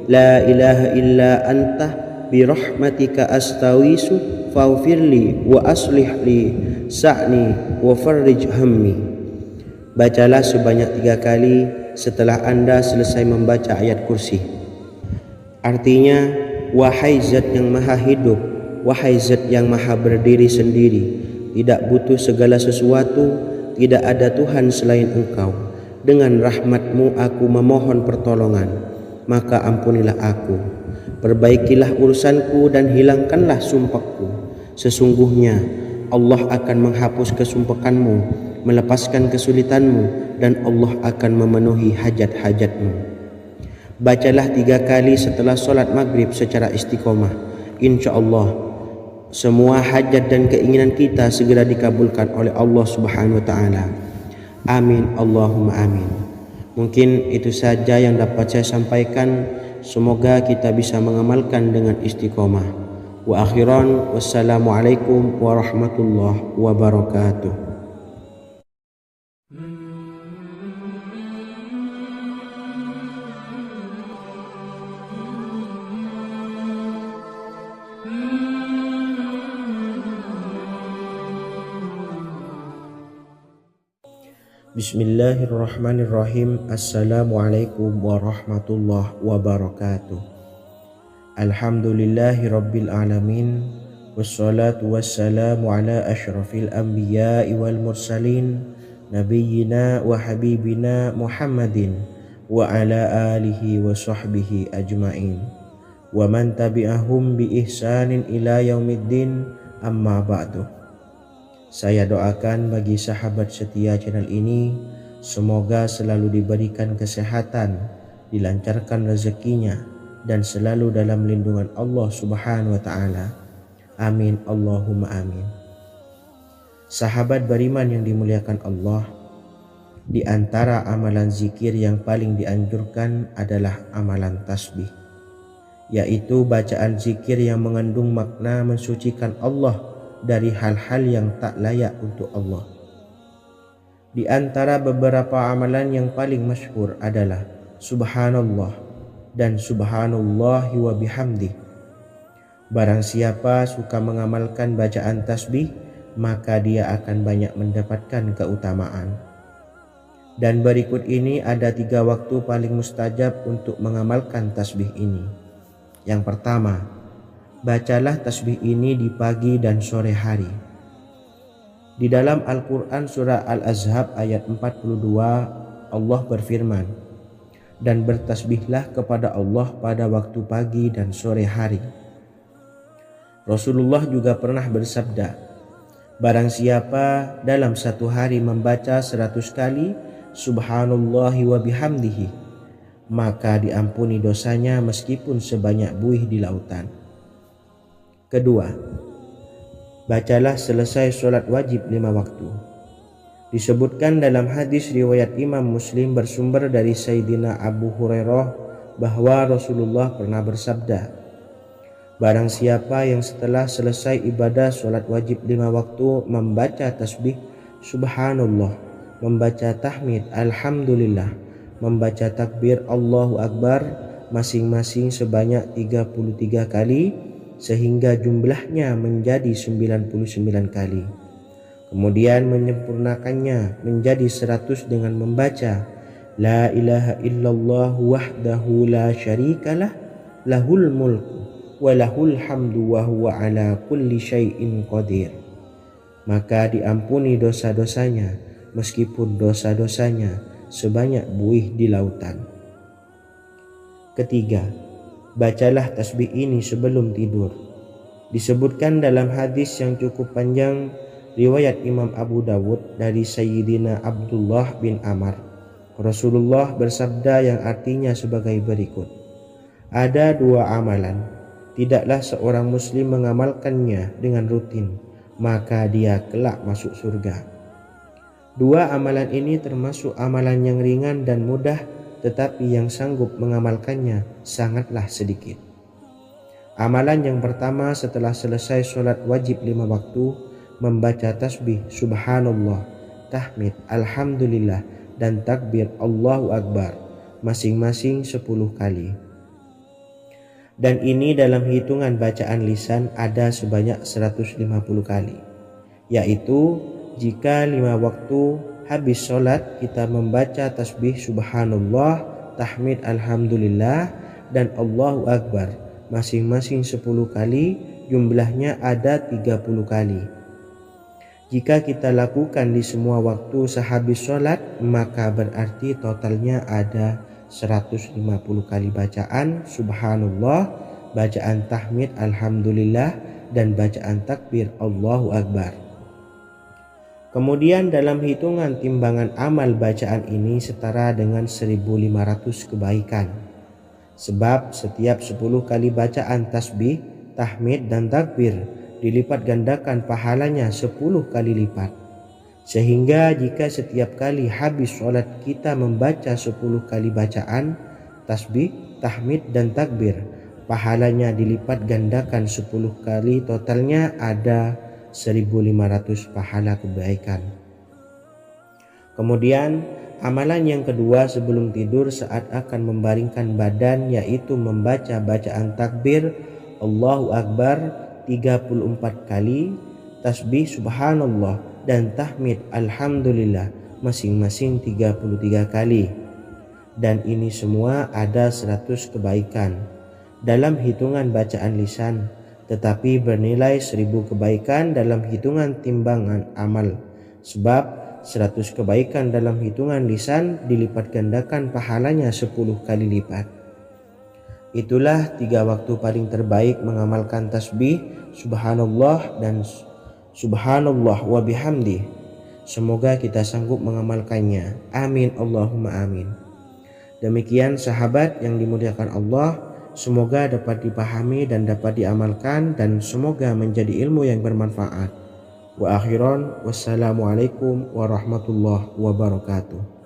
La ilaha illa anta birahmatika astawisu faghfirli wa aslih li sa'ni wa farrij hammi." Bacalah sebanyak 3 kali setelah Anda selesai membaca ayat kursi. Artinya, wahai zat yang maha hidup, wahai zat yang maha berdiri sendiri, tidak butuh segala sesuatu, tidak ada Tuhan selain Engkau. Dengan rahmat-Mu aku memohon pertolongan, maka ampunilah aku. Perbaikilah urusanku dan hilangkanlah sumpahku. Sesungguhnya Allah akan menghapus kesumpahanmu, melepaskan kesulitanmu, dan Allah akan memenuhi hajat-hajatmu. Bacalah 3 kali setelah solat maghrib secara istiqomah. Insya Allah semua hajat dan keinginan kita segera dikabulkan oleh Allah Subhanahu wa taala. Amin Allahumma amin. Mungkin itu saja yang dapat saya sampaikan. Semoga kita bisa mengamalkan dengan istiqomah. Wa akhiran, wassalamualaikum warahmatullahi wabarakatuh. Bismillahirrahmanirrahim. Assalamualaikum warahmatullahi wabarakatuh. Alhamdulillahi rabbil alamin, wassalatu wassalamu ala asyrafil anbiya'i wal mursalin, nabiyyina wa habibina Muhammadin wa ala alihi wa sahbihi ajma'in, wa man tabi'ahum bi ihsanin ila yaumiddin, amma ba'du. Saya doakan bagi sahabat setia channel ini, semoga selalu diberikan kesehatan, dilancarkan rezekinya, dan selalu dalam lindungan Allah Subhanahu wa taala. Amin Allahumma amin. Sahabat beriman yang dimuliakan Allah, di antara amalan zikir yang paling dianjurkan adalah amalan tasbih, yaitu bacaan zikir yang mengandung makna mensucikan Allah dari hal-hal yang tak layak untuk Allah. Di antara beberapa amalan yang paling masyhur adalah Subhanallah dan Subhanallahi wa bihamdih. Barang siapa suka mengamalkan bacaan tasbih, maka dia akan banyak mendapatkan keutamaan. Dan berikut ini ada 3 waktu paling mustajab untuk mengamalkan tasbih ini. Yang pertama, bacalah tasbih ini di pagi dan sore hari. Di dalam Al-Quran surah Al-Ahzab ayat 42, Allah berfirman, "Dan bertasbihlah kepada Allah pada waktu pagi dan sore hari." Rasulullah juga pernah bersabda, barang siapa dalam satu hari membaca 100 kali Subhanallahi wa bihamdihi, maka diampuni dosanya meskipun sebanyak buih di lautan. Kedua, bacalah selesai sholat wajib 5 waktu. Disebutkan dalam hadis riwayat Imam Muslim bersumber dari Sayyidina Abu Hurairah bahwa Rasulullah pernah bersabda, barang siapa yang setelah selesai ibadah sholat wajib 5 waktu membaca tasbih Subhanallah, membaca tahmid Alhamdulillah, membaca takbir Allahu Akbar masing-masing sebanyak 33 kali, sehingga jumlahnya menjadi 99 kali. Kemudian menyempurnakannya menjadi 100 dengan membaca La ilaha illallah wahdahu la syarikalah, lahul mulku wa lahul hamdu wa huwa ala kulli syai'in qadir. Maka diampuni dosa-dosanya meskipun dosa-dosanya sebanyak buih di lautan. Ketiga, bacalah tasbih ini sebelum tidur. Disebutkan dalam hadis yang cukup panjang riwayat Imam Abu Dawud dari Sayyidina Abdullah bin Amr, Rasulullah bersabda yang artinya sebagai berikut: ada dua amalan, tidaklah seorang muslim mengamalkannya dengan rutin, maka dia kelak masuk surga. Dua amalan ini termasuk amalan yang ringan dan mudah, tetapi yang sanggup mengamalkannya sangatlah sedikit. Amalan yang pertama setelah selesai sholat wajib 5 waktu, membaca tasbih subhanallah, tahmid, alhamdulillah, dan takbir Allahu Akbar masing-masing 10 kali. Dan ini dalam hitungan bacaan lisan ada sebanyak 150 kali, yaitu jika 5 waktu habis sholat kita membaca tasbih subhanallah, tahmid, alhamdulillah, dan Allahu Akbar masing-masing 10 kali, jumlahnya ada 30 kali. Jika kita lakukan di semua waktu sehabis sholat, maka berarti totalnya ada 150 kali bacaan subhanallah, bacaan tahmid alhamdulillah, dan bacaan takbir Allahu Akbar. Kemudian dalam hitungan timbangan amal bacaan ini setara dengan 1500 kebaikan. Sebab setiap 10 kali bacaan tasbih, tahmid, dan takbir dilipat gandakan pahalanya 10 kali lipat. Sehingga jika setiap kali habis sholat kita membaca 10 kali bacaan tasbih, tahmid, dan takbir, pahalanya dilipat gandakan 10 kali, totalnya ada 1500 pahala kebaikan. Kemudian amalan yang kedua sebelum tidur saat akan membaringkan badan, yaitu membaca bacaan takbir Allahu Akbar 34 kali, tasbih subhanallah, dan tahmid alhamdulillah masing-masing 33 kali. Dan ini semua ada 100 kebaikan dalam hitungan bacaan lisan, tetapi bernilai 1000 kebaikan dalam hitungan timbangan amal. Sebab 100 kebaikan dalam hitungan lisan dilipat gandakan pahalanya 10 kali lipat. Itulah 3 waktu paling terbaik mengamalkan tasbih subhanallah dan subhanallah wa bihamdi. Semoga kita sanggup mengamalkannya. Amin Allahumma amin. Demikian sahabat yang dimuliakan Allah, semoga dapat dipahami dan dapat diamalkan, dan semoga menjadi ilmu yang bermanfaat. Wa akhiran, wassalamualaikum warahmatullahi wabarakatuh.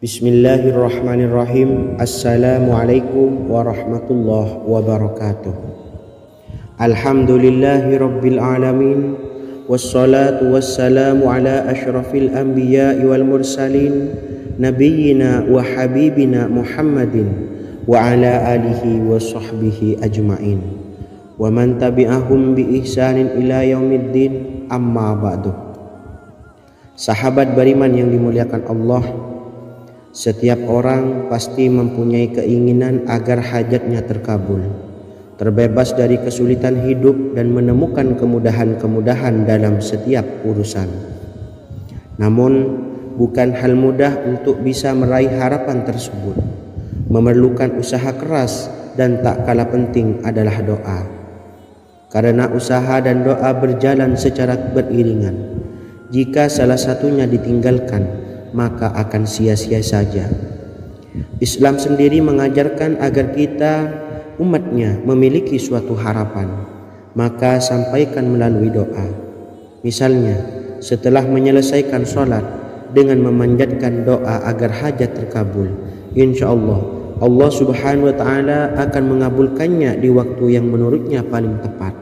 Bismillahirrahmanirrahim. Assalamualaikum warahmatullahi wabarakatuh. Alhamdulillahi rabbil alamin, wassalatu wassalamu ala ashrafil anbiya'i wal mursalin, nabiyyina wa habibina Muhammadin wa ala alihi wa sahbihi ajma'in, wa man tabi'ahum bi ihsanin ila yaumiddin, amma ba'du. Sahabat beriman yang dimuliakan Allah, setiap orang pasti mempunyai keinginan agar hajatnya terkabul, terbebas dari kesulitan hidup, dan menemukan kemudahan-kemudahan dalam setiap urusan. Namun, bukan hal mudah untuk bisa meraih harapan tersebut. Memerlukan usaha keras, dan tak kalah penting adalah doa. Karena usaha dan doa berjalan secara beriringan. Jika salah satunya ditinggalkan, maka akan sia-sia saja. Islam sendiri mengajarkan agar kita umatnya memiliki suatu harapan, maka sampaikan melalui doa. Misalnya, setelah menyelesaikan sholat dengan memanjatkan doa agar hajat terkabul, insya Allah Allah subhanahu wa ta'ala akan mengabulkannya di waktu yang menurutnya paling tepat.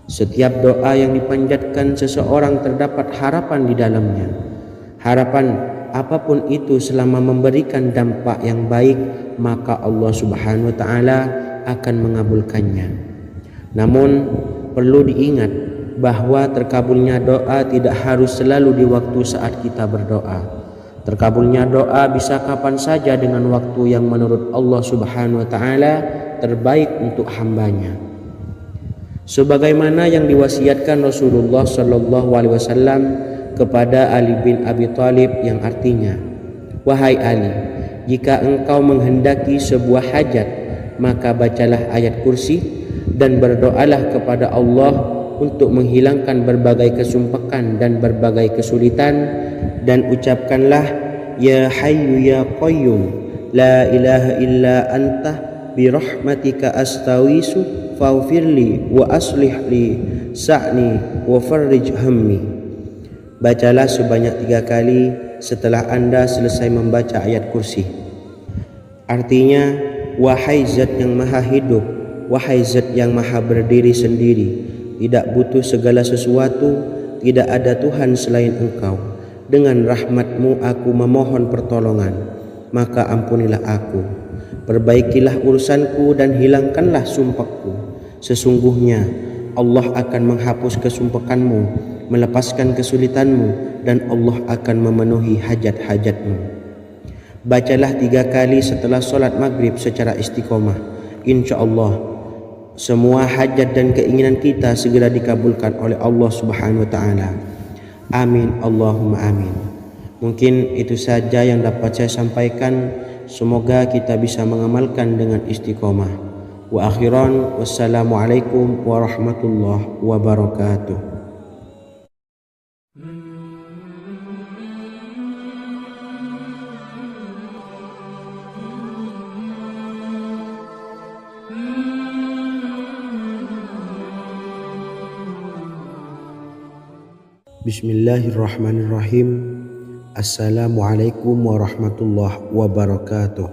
Setiap doa yang dipanjatkan seseorang terdapat harapan di dalamnya. Harapan apapun itu selama memberikan dampak yang baik, maka Allah subhanahu wa ta'ala akan mengabulkannya. Namun perlu diingat bahwa terkabulnya doa tidak harus selalu di waktu saat kita berdoa. Terkabulnya doa bisa kapan saja dengan waktu yang menurut Allah Subhanahu wa taala terbaik untuk hambanya. Sebagaimana yang diwasiatkan Rasulullah sallallahu alaihi wasallam kepada Ali bin Abi Thalib yang artinya, "Wahai Ali, jika engkau menghendaki sebuah hajat, maka bacalah ayat kursi dan berdoalah kepada Allah untuk menghilangkan berbagai kesumpakan dan berbagai kesulitan, dan ucapkanlah, Ya Hayyu Ya Qayyum, La ilaha illa anta birahmatika astawisu faghfirli wa aslih li sa'ni wa farrij hammi." Bacalah sebanyak 3 kali setelah Anda selesai membaca ayat kursi. Artinya, wahai zat yang maha hidup, wahai zat yang maha berdiri sendiri, tidak butuh segala sesuatu, tidak ada Tuhan selain Engkau. Dengan rahmat-Mu aku memohon pertolongan, maka ampunilah aku. Perbaikilah urusanku dan hilangkanlah sumpahku. Sesungguhnya Allah akan menghapus kesumpakanmu, melepaskan kesulitanmu, dan Allah akan memenuhi hajat-hajatmu. Bacalah 3 kali setelah solat maghrib secara istiqomah. Insya Allah semua hajat dan keinginan kita segera dikabulkan oleh Allah Subhanahu wa taala. Amin Allahumma amin. Mungkin itu saja yang dapat saya sampaikan. Semoga kita bisa mengamalkan dengan istiqomah. Wa akhiran, wassalamualaikum warahmatullahi wabarakatuh. Bismillahirrahmanirrahim. Assalamualaikum warahmatullahi wabarakatuh.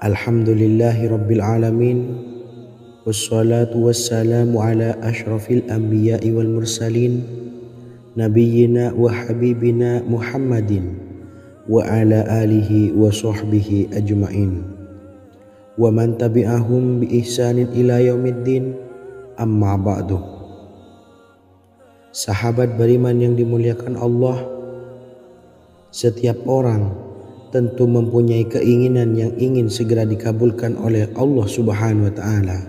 Alhamdulillahi rabbil alamin. Wassalatu wassalamu ala ashrafil anbiya'i wal mursalin, nabiyyina wa habibina Muhammadin wa ala alihi wa sahbihi ajma'in wa man tabi'ahum bi ihsanin ila yaumiddin, amma ba'du. Sahabat beriman yang dimuliakan Allah, setiap orang tentu mempunyai keinginan yang ingin segera dikabulkan oleh Allah Subhanahu wa taala.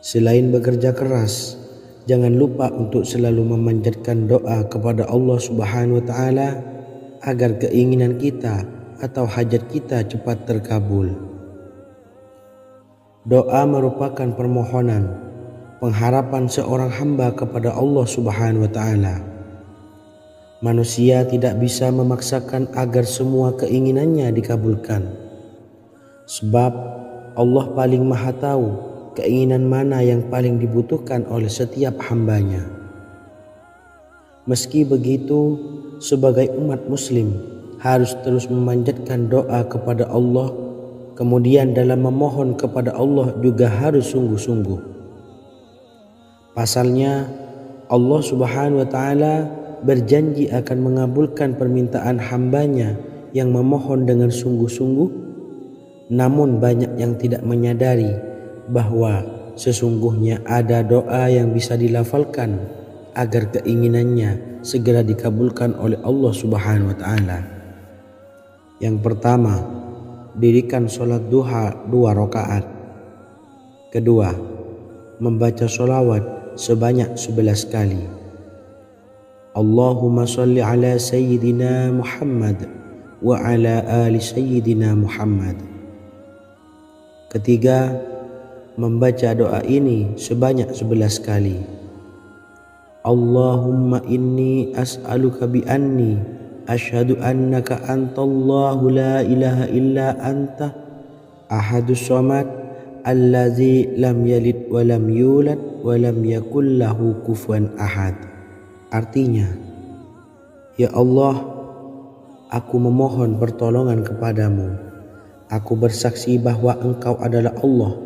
Selain bekerja keras, jangan lupa untuk selalu memanjatkan doa kepada Allah Subhanahu wa taala agar keinginan kita atau hajat kita cepat terkabul. Doa merupakan permohonan, pengharapan seorang hamba kepada Allah Subhanahu wa taala. Manusia tidak bisa memaksakan agar semua keinginannya dikabulkan, sebab Allah paling maha tahu keinginan mana yang paling dibutuhkan oleh setiap hambanya. Meski begitu, sebagai umat muslim harus terus memanjatkan doa kepada Allah, kemudian dalam memohon kepada Allah juga harus sungguh-sungguh. Pasalnya, Allah Subhanahu wa taala berjanji akan mengabulkan permintaan hambanya yang memohon dengan sungguh-sungguh. Namun banyak yang tidak menyadari bahwa sesungguhnya ada doa yang bisa dilafalkan agar keinginannya segera dikabulkan oleh Allah Subhanahu wa taala. Yang pertama, dirikan sholat duha 2 rakaat. Kedua, membaca sholawat sebanyak 11 kali. Allahumma sholli ala sayyidina Muhammad wa ala ali sayyidina Muhammad. Ketiga, membaca doa ini sebanyak 11 kali. Allahumma inni as'aluka bi anni asyhadu annaka antallahu la ilaha illa anta ahadus samad allazi lam yalid wa lam yulad wa lam yakul lahu kufuwan ahad. Artinya, ya Allah, aku memohon pertolongan kepadamu. Aku bersaksi bahwa Engkau adalah Allah,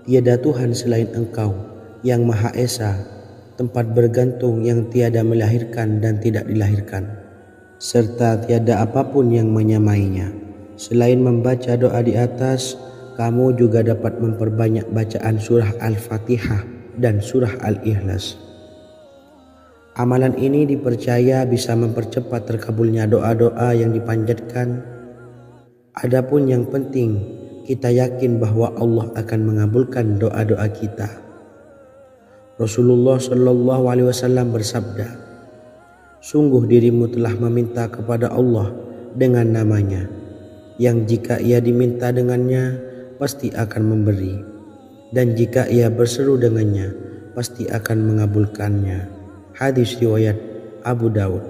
tiada Tuhan selain Engkau, yang Maha Esa, tempat bergantung yang tiada melahirkan dan tidak dilahirkan, serta tiada apapun yang menyamainya. Selain membaca doa di atas, kamu juga dapat memperbanyak bacaan surah Al-Fatihah dan surah Al-Ikhlas. Amalan ini dipercaya bisa mempercepat terkabulnya doa-doa yang dipanjatkan. Adapun yang penting, kita yakin bahwa Allah akan mengabulkan doa-doa kita. Rasulullah Shallallahu Alaihi Wasallam bersabda, "Sungguh dirimu telah meminta kepada Allah dengan namanya, yang jika ia diminta dengannya, pasti akan memberi. Dan jika ia berseru dengannya, pasti akan mengabulkannya." Hadis riwayat Abu Daud.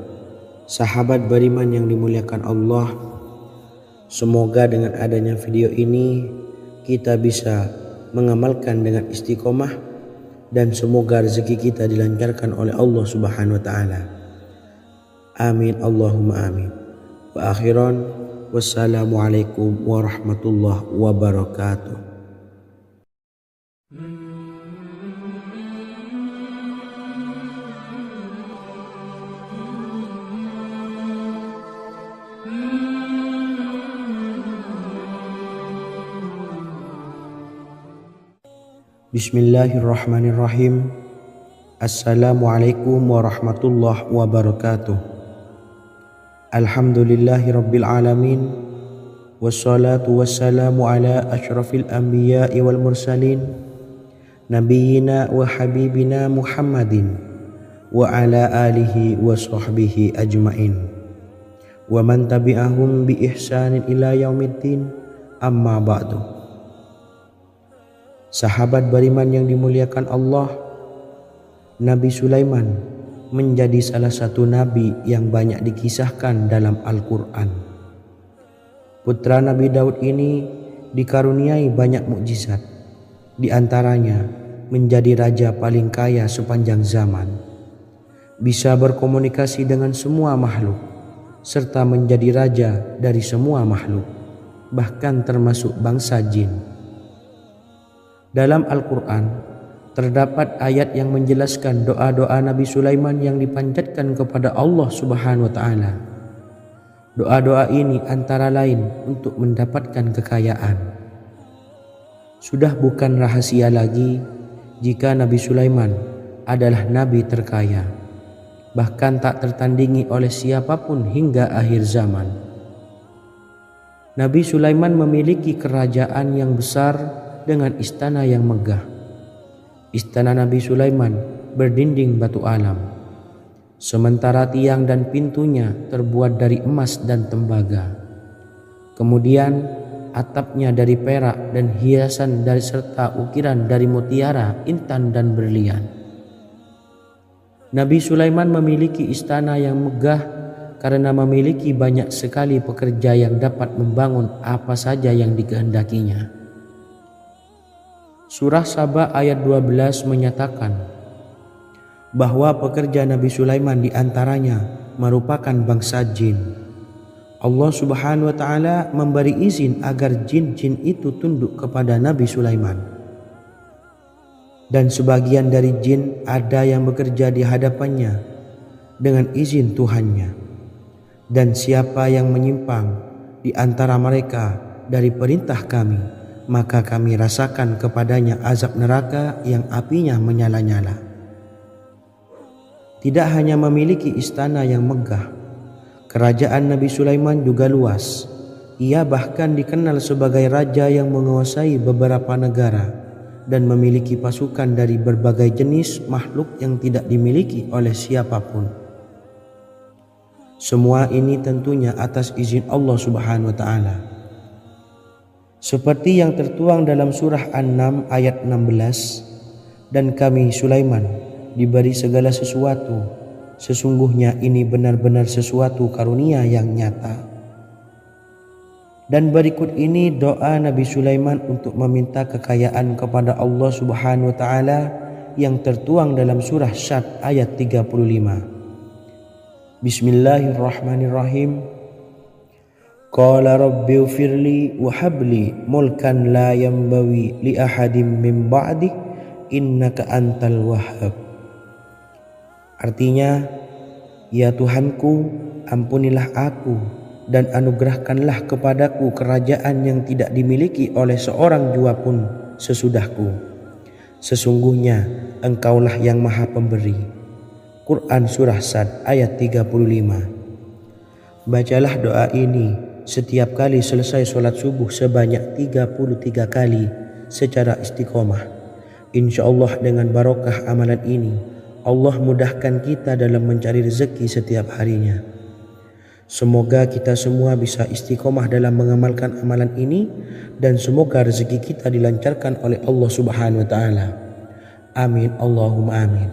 Sahabat beriman yang dimuliakan Allah, semoga dengan adanya video ini kita bisa mengamalkan dengan istiqomah, dan semoga rezeki kita dilancarkan oleh Allah Subhanahu wa taala. Amin Allahumma amin. Wa akhiran, wassalamualaikum warahmatullahi wabarakatuh. Bismillahirrahmanirrahim. Assalamualaikum warahmatullahi wabarakatuh. Alhamdulillahi rabbil alamin. Wassalatu wassalamu ala ashrafil anbiya'i wal mursalin, nabiyyina wa habibina Muhammadin wa ala alihi wa sahbihi ajmain, wa man tabi'ahum bi ihsanin ila yaumiddin, amma ba'du. Sahabat beriman yang dimuliakan Allah, Nabi Sulaiman menjadi salah satu nabi yang banyak dikisahkan dalam Al-Quran. Putra Nabi Daud ini dikaruniai banyak mukjizat, di antaranya menjadi raja paling kaya sepanjang zaman, bisa berkomunikasi dengan semua makhluk, serta menjadi raja dari semua makhluk, bahkan termasuk bangsa jin. Dalam Al-Quran terdapat ayat yang menjelaskan doa-doa Nabi Sulaiman yang dipanjatkan kepada Allah Subhanahu wa taala. Doa-doa ini antara lain untuk mendapatkan kekayaan. Sudah bukan rahasia lagi jika Nabi Sulaiman adalah nabi terkaya, bahkan tak tertandingi oleh siapapun hingga akhir zaman. Nabi Sulaiman memiliki kerajaan yang besar dengan istana yang megah. Istana Nabi Sulaiman berdinding batu alam, sementara tiang dan pintunya terbuat dari emas dan tembaga. Kemudian atapnya dari perak dan hiasan dari serta ukiran dari mutiara, intan dan berlian. Nabi Sulaiman memiliki istana yang megah karena memiliki banyak sekali pekerja yang dapat membangun apa saja yang dikehendakinya. Surah Saba ayat 12 menyatakan bahwa pekerja Nabi Sulaiman diantaranya merupakan bangsa jin. Allah Subhanahu wa taala memberi izin agar jin-jin itu tunduk kepada Nabi Sulaiman. Dan sebagian dari jin ada yang bekerja di hadapannya dengan izin Tuhannya. Dan siapa yang menyimpang di antara mereka dari perintah kami, maka kami rasakan kepadanya azab neraka yang apinya menyala-nyala. Tidak hanya memiliki istana yang megah, kerajaan Nabi Sulaiman juga luas. Ia bahkan dikenal sebagai raja yang menguasai beberapa negara dan memiliki pasukan dari berbagai jenis makhluk yang tidak dimiliki oleh siapapun. Semua ini tentunya atas izin Allah Subhanahu wa taala. Seperti yang tertuang dalam surah An-Naml ayat 16, dan kami Sulaiman diberi segala sesuatu, sesungguhnya ini benar-benar sesuatu karunia yang nyata. Dan berikut ini doa Nabi Sulaiman untuk meminta kekayaan kepada Allah Subhanahu wa taala yang tertuang dalam surah Syad ayat 35. Bismillahirrahmanirrahim. Qala rabbi ufirli wa habli mulkan la yambawi li ahadim min ba'di innaka antal wahhab. Artinya, ya Tuhanku, ampunilah aku dan anugerahkanlah kepadaku kerajaan yang tidak dimiliki oleh seorang jua pun sesudahku. Sesungguhnya Engkaulah yang Maha Pemberi. Quran Surah Sad ayat 35. Bacalah doa ini setiap kali selesai sholat subuh sebanyak 33 kali secara istiqomah. Insya Allah dengan barokah amalan ini, Allah mudahkan kita dalam mencari rezeki setiap harinya. Semoga kita semua bisa istiqomah dalam mengamalkan amalan ini dan semoga rezeki kita dilancarkan oleh Allah Subhanahu wa taala. Amin Allahumma amin.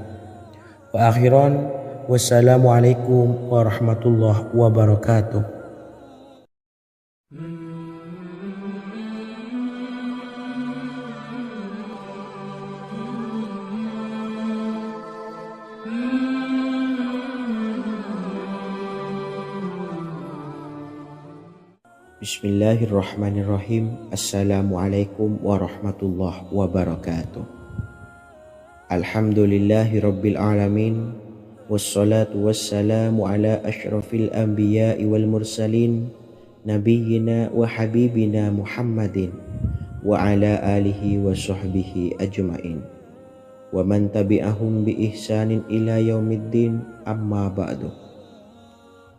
Wa akhiran wassalamualaikum warahmatullahi wabarakatuh. Bismillahirrahmanirrahim. Assalamualaikum warahmatullahi wabarakatuh. Alhamdulillahi rabbil alamin. Wassalatu wassalamu ala ashrafil anbiya'i wal mursalin, nabiyyina wa habibina Muhammadin wa ala alihi wa sahbihi ajma'in wa man tabi'ahum bi ihsanin ila yaumiddin, amma ba'du.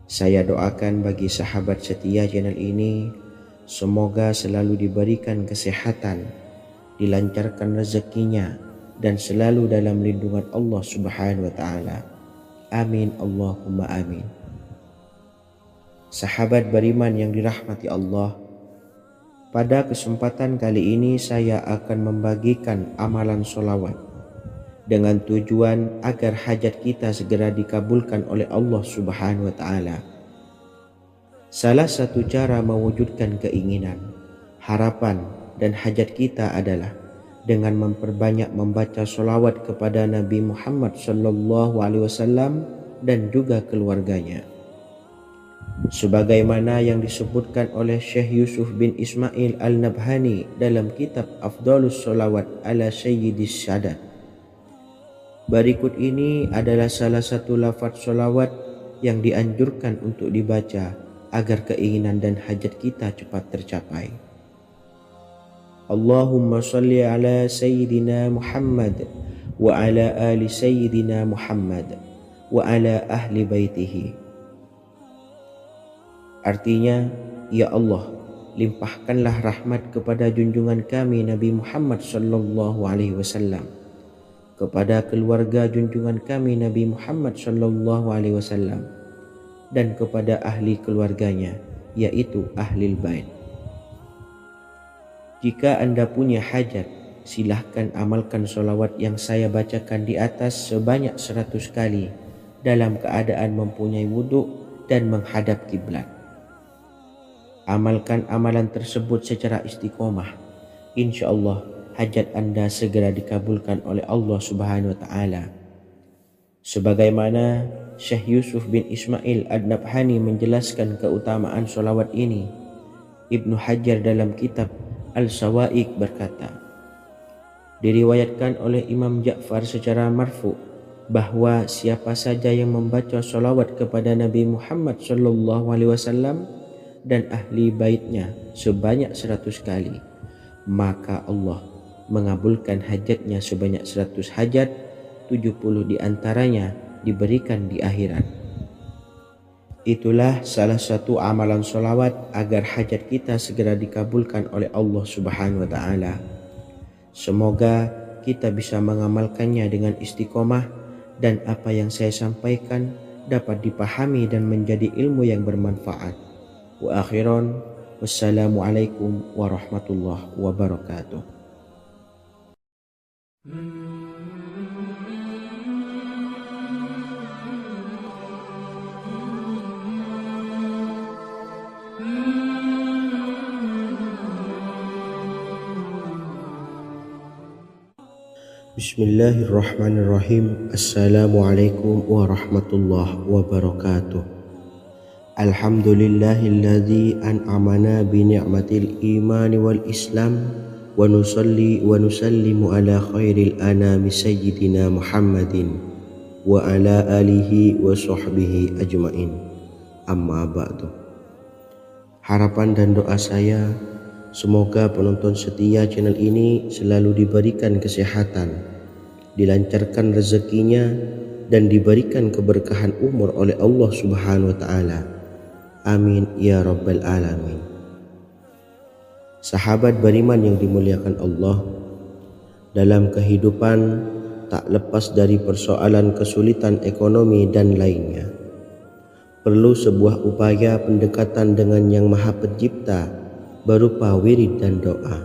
Saya doakan bagi sahabat setia channel ini, semoga selalu diberikan kesehatan, dilancarkan rezekinya, dan selalu dalam lindungan Allah Subhanahu wa ta'ala. Amin Allahumma amin. Sahabat beriman yang dirahmati Allah, pada kesempatan kali ini saya akan membagikan amalan sholawat dengan tujuan agar hajat kita segera dikabulkan oleh Allah Subhanahu wa ta'ala. Salah satu cara mewujudkan keinginan, harapan, dan hajat kita adalah dengan memperbanyak membaca sholawat kepada Nabi Muhammad SAW dan juga keluarganya. Sebagaimana yang disebutkan oleh Syekh Yusuf bin Ismail Al-Nabhani dalam kitab Afdhalus Sholawat ala Sayyidis Sadat. Berikut ini adalah salah satu lafaz sholawat yang dianjurkan untuk dibaca agar keinginan dan hajat kita cepat tercapai. Allahumma salli ala Sayyidina Muhammad wa ala ali Sayyidina Muhammad wa ala ahli baitihi. Artinya, ya Allah, limpahkanlah rahmat kepada junjungan kami Nabi Muhammad SAW, kepada keluarga junjungan kami Nabi Muhammad SAW, dan kepada ahli keluarganya, yaitu ahlil bait. Jika Anda punya hajat, silahkan amalkan sholawat yang saya bacakan di atas sebanyak 100 kali dalam keadaan mempunyai wudhu dan menghadap kiblat. Amalkan amalan tersebut secara istiqomah. Insya Allah hajat Anda segera dikabulkan oleh Allah Subhanahu wa ta'ala. Sebagaimana Syekh Yusuf bin Ismail Ad-Nabhani menjelaskan keutamaan sholawat ini, Ibnu Hajar dalam kitab Al-Sawa'iq berkata, diriwayatkan oleh Imam Ja'far secara marfu bahwa siapa saja yang membaca sholawat kepada Nabi Muhammad SAW dan ahli baitnya sebanyak 100 kali, maka Allah mengabulkan hajatnya sebanyak 100 hajat, 70 diantaranya diberikan di akhirat. Itulah salah satu amalan sholawat agar hajat kita segera dikabulkan oleh Allah Subhanahu wa ta'ala. Semoga kita bisa mengamalkannya dengan istiqomah dan apa yang saya sampaikan dapat dipahami dan menjadi ilmu yang bermanfaat. Wa akhiran wassalamualaikum warahmatullahi wabarakatuh. Bismillahirrahmanirrahim. Assalamualaikum warahmatullahi wabarakatuh. Alhamdulillahilladzi an'amana bi ni'matil imani wal islam wa nusalli wa nusallimu ala khairil anami sayyidina Muhammadin wa ala alihi wa sahbihi ajmain, amma ba'du. Harapan dan doa saya, semoga penonton setia channel ini selalu diberikan kesehatan, dilancarkan rezekinya, dan diberikan keberkahan umur oleh Allah Subhanahu wa taala. Amin ya rabbal alamin. Sahabat beriman yang dimuliakan Allah, dalam kehidupan tak lepas dari persoalan kesulitan ekonomi dan lainnya. Perlu sebuah upaya pendekatan dengan Yang Maha Pencipta berupa wirid dan doa.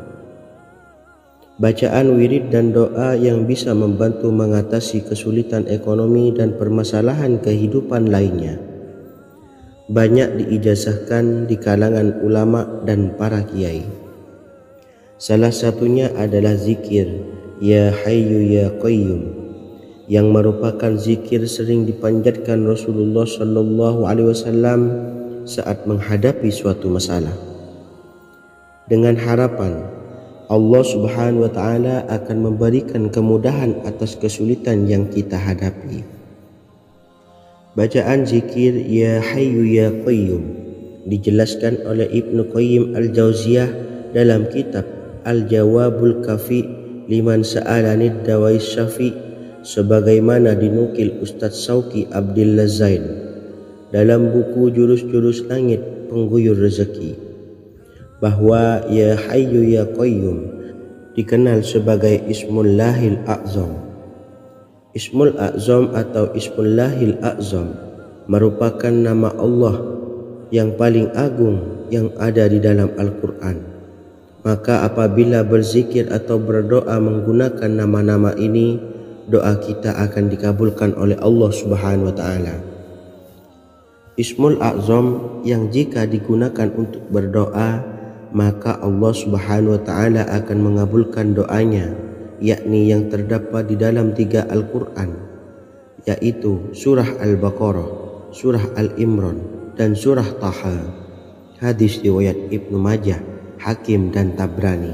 Bacaan wirid dan doa yang bisa membantu mengatasi kesulitan ekonomi dan permasalahan kehidupan lainnya banyak diijazahkan di kalangan ulama dan para kiai. Salah satunya adalah zikir Ya Hayyu Ya Qayyum, yang merupakan zikir sering dipanjatkan Rasulullah SAW saat menghadapi suatu masalah, dengan harapan Allah Subhanahu wa taala akan memberikan kemudahan atas kesulitan yang kita hadapi. Bacaan zikir Ya Hayyu Ya Qayyum dijelaskan oleh Ibnu Qayyim Al-Jauziyah dalam kitab Al-Jawabul Kafi liman sa'alanid dawais syafi, sebagaimana dinukil Ustadz Sauki Abdillah Zain dalam buku Jurus-Jurus Langit Pengguyur Rezeki, bahwa Ya Hayyu Ya Qayyum dikenal sebagai Ismullahil A'zam. Ismul A'zam atau Ismullahil A'zam merupakan nama Allah yang paling agung yang ada di dalam Al-Quran. Maka apabila berzikir atau berdoa menggunakan nama-nama ini, doa kita akan dikabulkan oleh Allah Subhanahu wa taala. Ismul A'zam yang jika digunakan untuk berdoa, maka Allah Subhanahu wa taala akan mengabulkan doanya, yakni yang terdapat di dalam 3 Al-Qur'an, yaitu surah Al-Baqarah, surah Al-Imran, dan surah Taha. Hadis riwayat Ibnu Majah, Hakim dan Tabrani.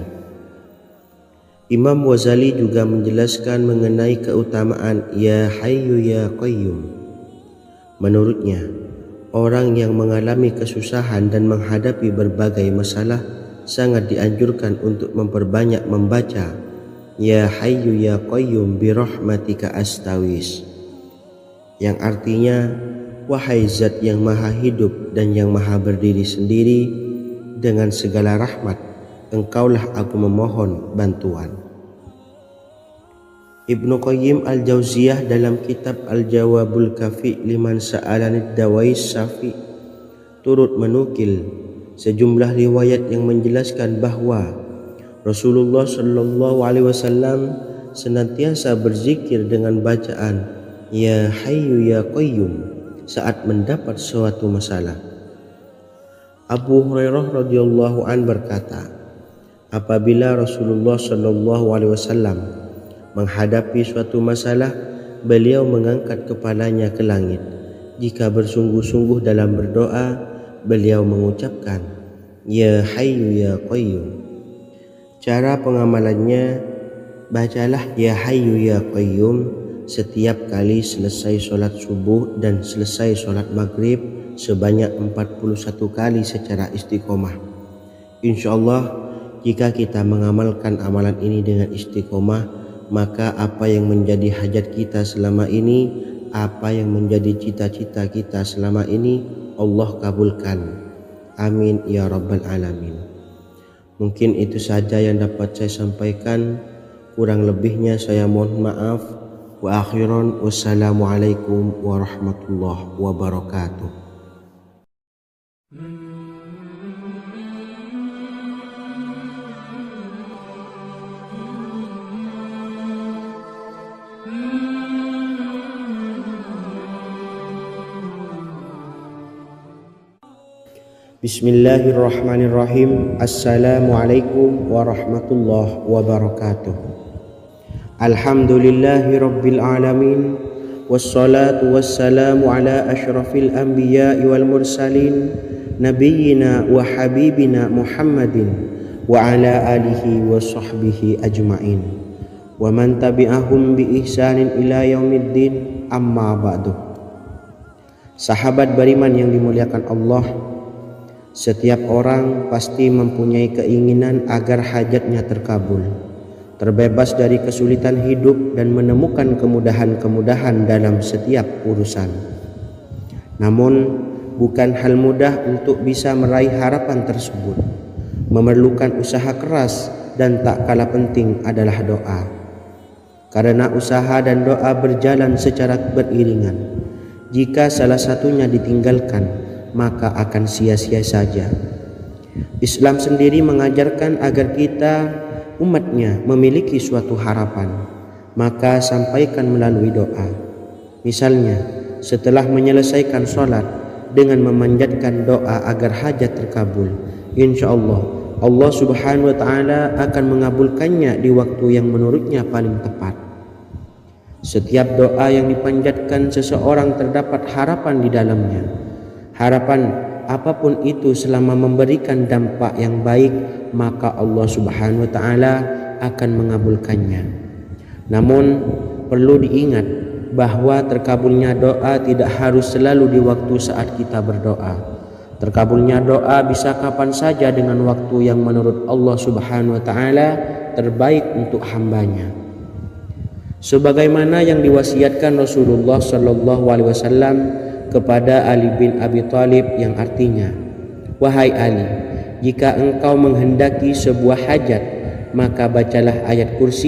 Imam Ghazali juga menjelaskan mengenai keutamaan Ya Hayyu Ya Qayyum. Menurutnya, orang yang mengalami kesusahan dan menghadapi berbagai masalah sangat dianjurkan untuk memperbanyak membaca Ya Hayyu Ya Qayyum bi rahmatika astawis, yang artinya, wahai Zat yang maha hidup dan yang maha berdiri sendiri, dengan segala rahmat Engkaulah aku memohon bantuan. Ibnu Qayyim Al-Jauziyah dalam kitab Al-Jawabul Kafi liman sa'alanid dawais syafi turut menukil sejumlah riwayat yang menjelaskan bahwa Rasulullah SAW senantiasa berzikir dengan bacaan Ya Hayyu Ya Qayyum saat mendapat suatu masalah. Abu Hurairah radhiyallahu an berkata, apabila Rasulullah SAW menghadapi suatu masalah, beliau mengangkat kepalanya ke langit. Jika bersungguh-sungguh dalam berdoa, beliau mengucapkan Ya Hayyu Ya Qayyum. Cara pengamalannya, bacalah Ya Hayyu Ya Qayyum setiap kali selesai sholat subuh dan selesai sholat maghrib sebanyak 41 kali secara istiqomah. Insyaallah, jika kita mengamalkan amalan ini dengan istiqomah, maka apa yang menjadi hajat kita selama ini, apa yang menjadi cita-cita kita selama ini, Allah kabulkan. Amin ya rabbal alamin. Mungkin itu saja yang dapat saya sampaikan. Kurang lebihnya saya mohon maaf. Wa akhiran, wassalamualaikum warahmatullahi wabarakatuh. Bismillahirrahmanirrahim. Assalamualaikum warahmatullahi wabarakatuh. Alhamdulillahi rabbil alamin, wassalatu wassalamu ala asyrafil anbiya'i wal mursalin, nabiyyina wa habibina Muhammadin wa ala alihi wa sahbihi ajma'in, wa man tabi'ahum bi ihsanin ila yaumiddin, amma ba'du. Sahabat beriman yang dimuliakan Allah, setiap orang pasti mempunyai keinginan agar hajatnya terkabul. terbebas dari kesulitan hidup dan menemukan kemudahan-kemudahan dalam setiap urusan. Namun, bukan hal mudah untuk bisa meraih harapan tersebut. Memerlukan usaha keras dan tak kalah penting adalah doa. Karena usaha dan doa berjalan secara beriringan. Jika salah satunya ditinggalkan, maka akan sia-sia saja. Islam sendiri mengajarkan agar kita umatnya memiliki suatu harapan, maka sampaikan melalui doa. Misalnya, setelah menyelesaikan sholat dengan memanjatkan doa agar hajat terkabul, insya Allah Allah Subhanahu wa Ta'ala akan mengabulkannya di waktu yang menurutnya paling tepat. Setiap doa yang dipanjatkan seseorang terdapat harapan di dalamnya. Harapan apapun itu selama memberikan dampak yang baik, maka Allah Subhanahu wa Ta'ala akan mengabulkannya. Namun perlu diingat bahwa terkabulnya doa tidak harus selalu di waktu saat kita berdoa. Terkabulnya doa bisa kapan saja dengan waktu yang menurut Allah Subhanahu wa Ta'ala terbaik untuk hambanya. Sebagaimana yang diwasiatkan Rasulullah Sallallahu Alaihi Wasallam kepada Ali bin Abi Thalib, yang artinya, "Wahai Ali, jika engkau menghendaki sebuah hajat, maka bacalah ayat kursi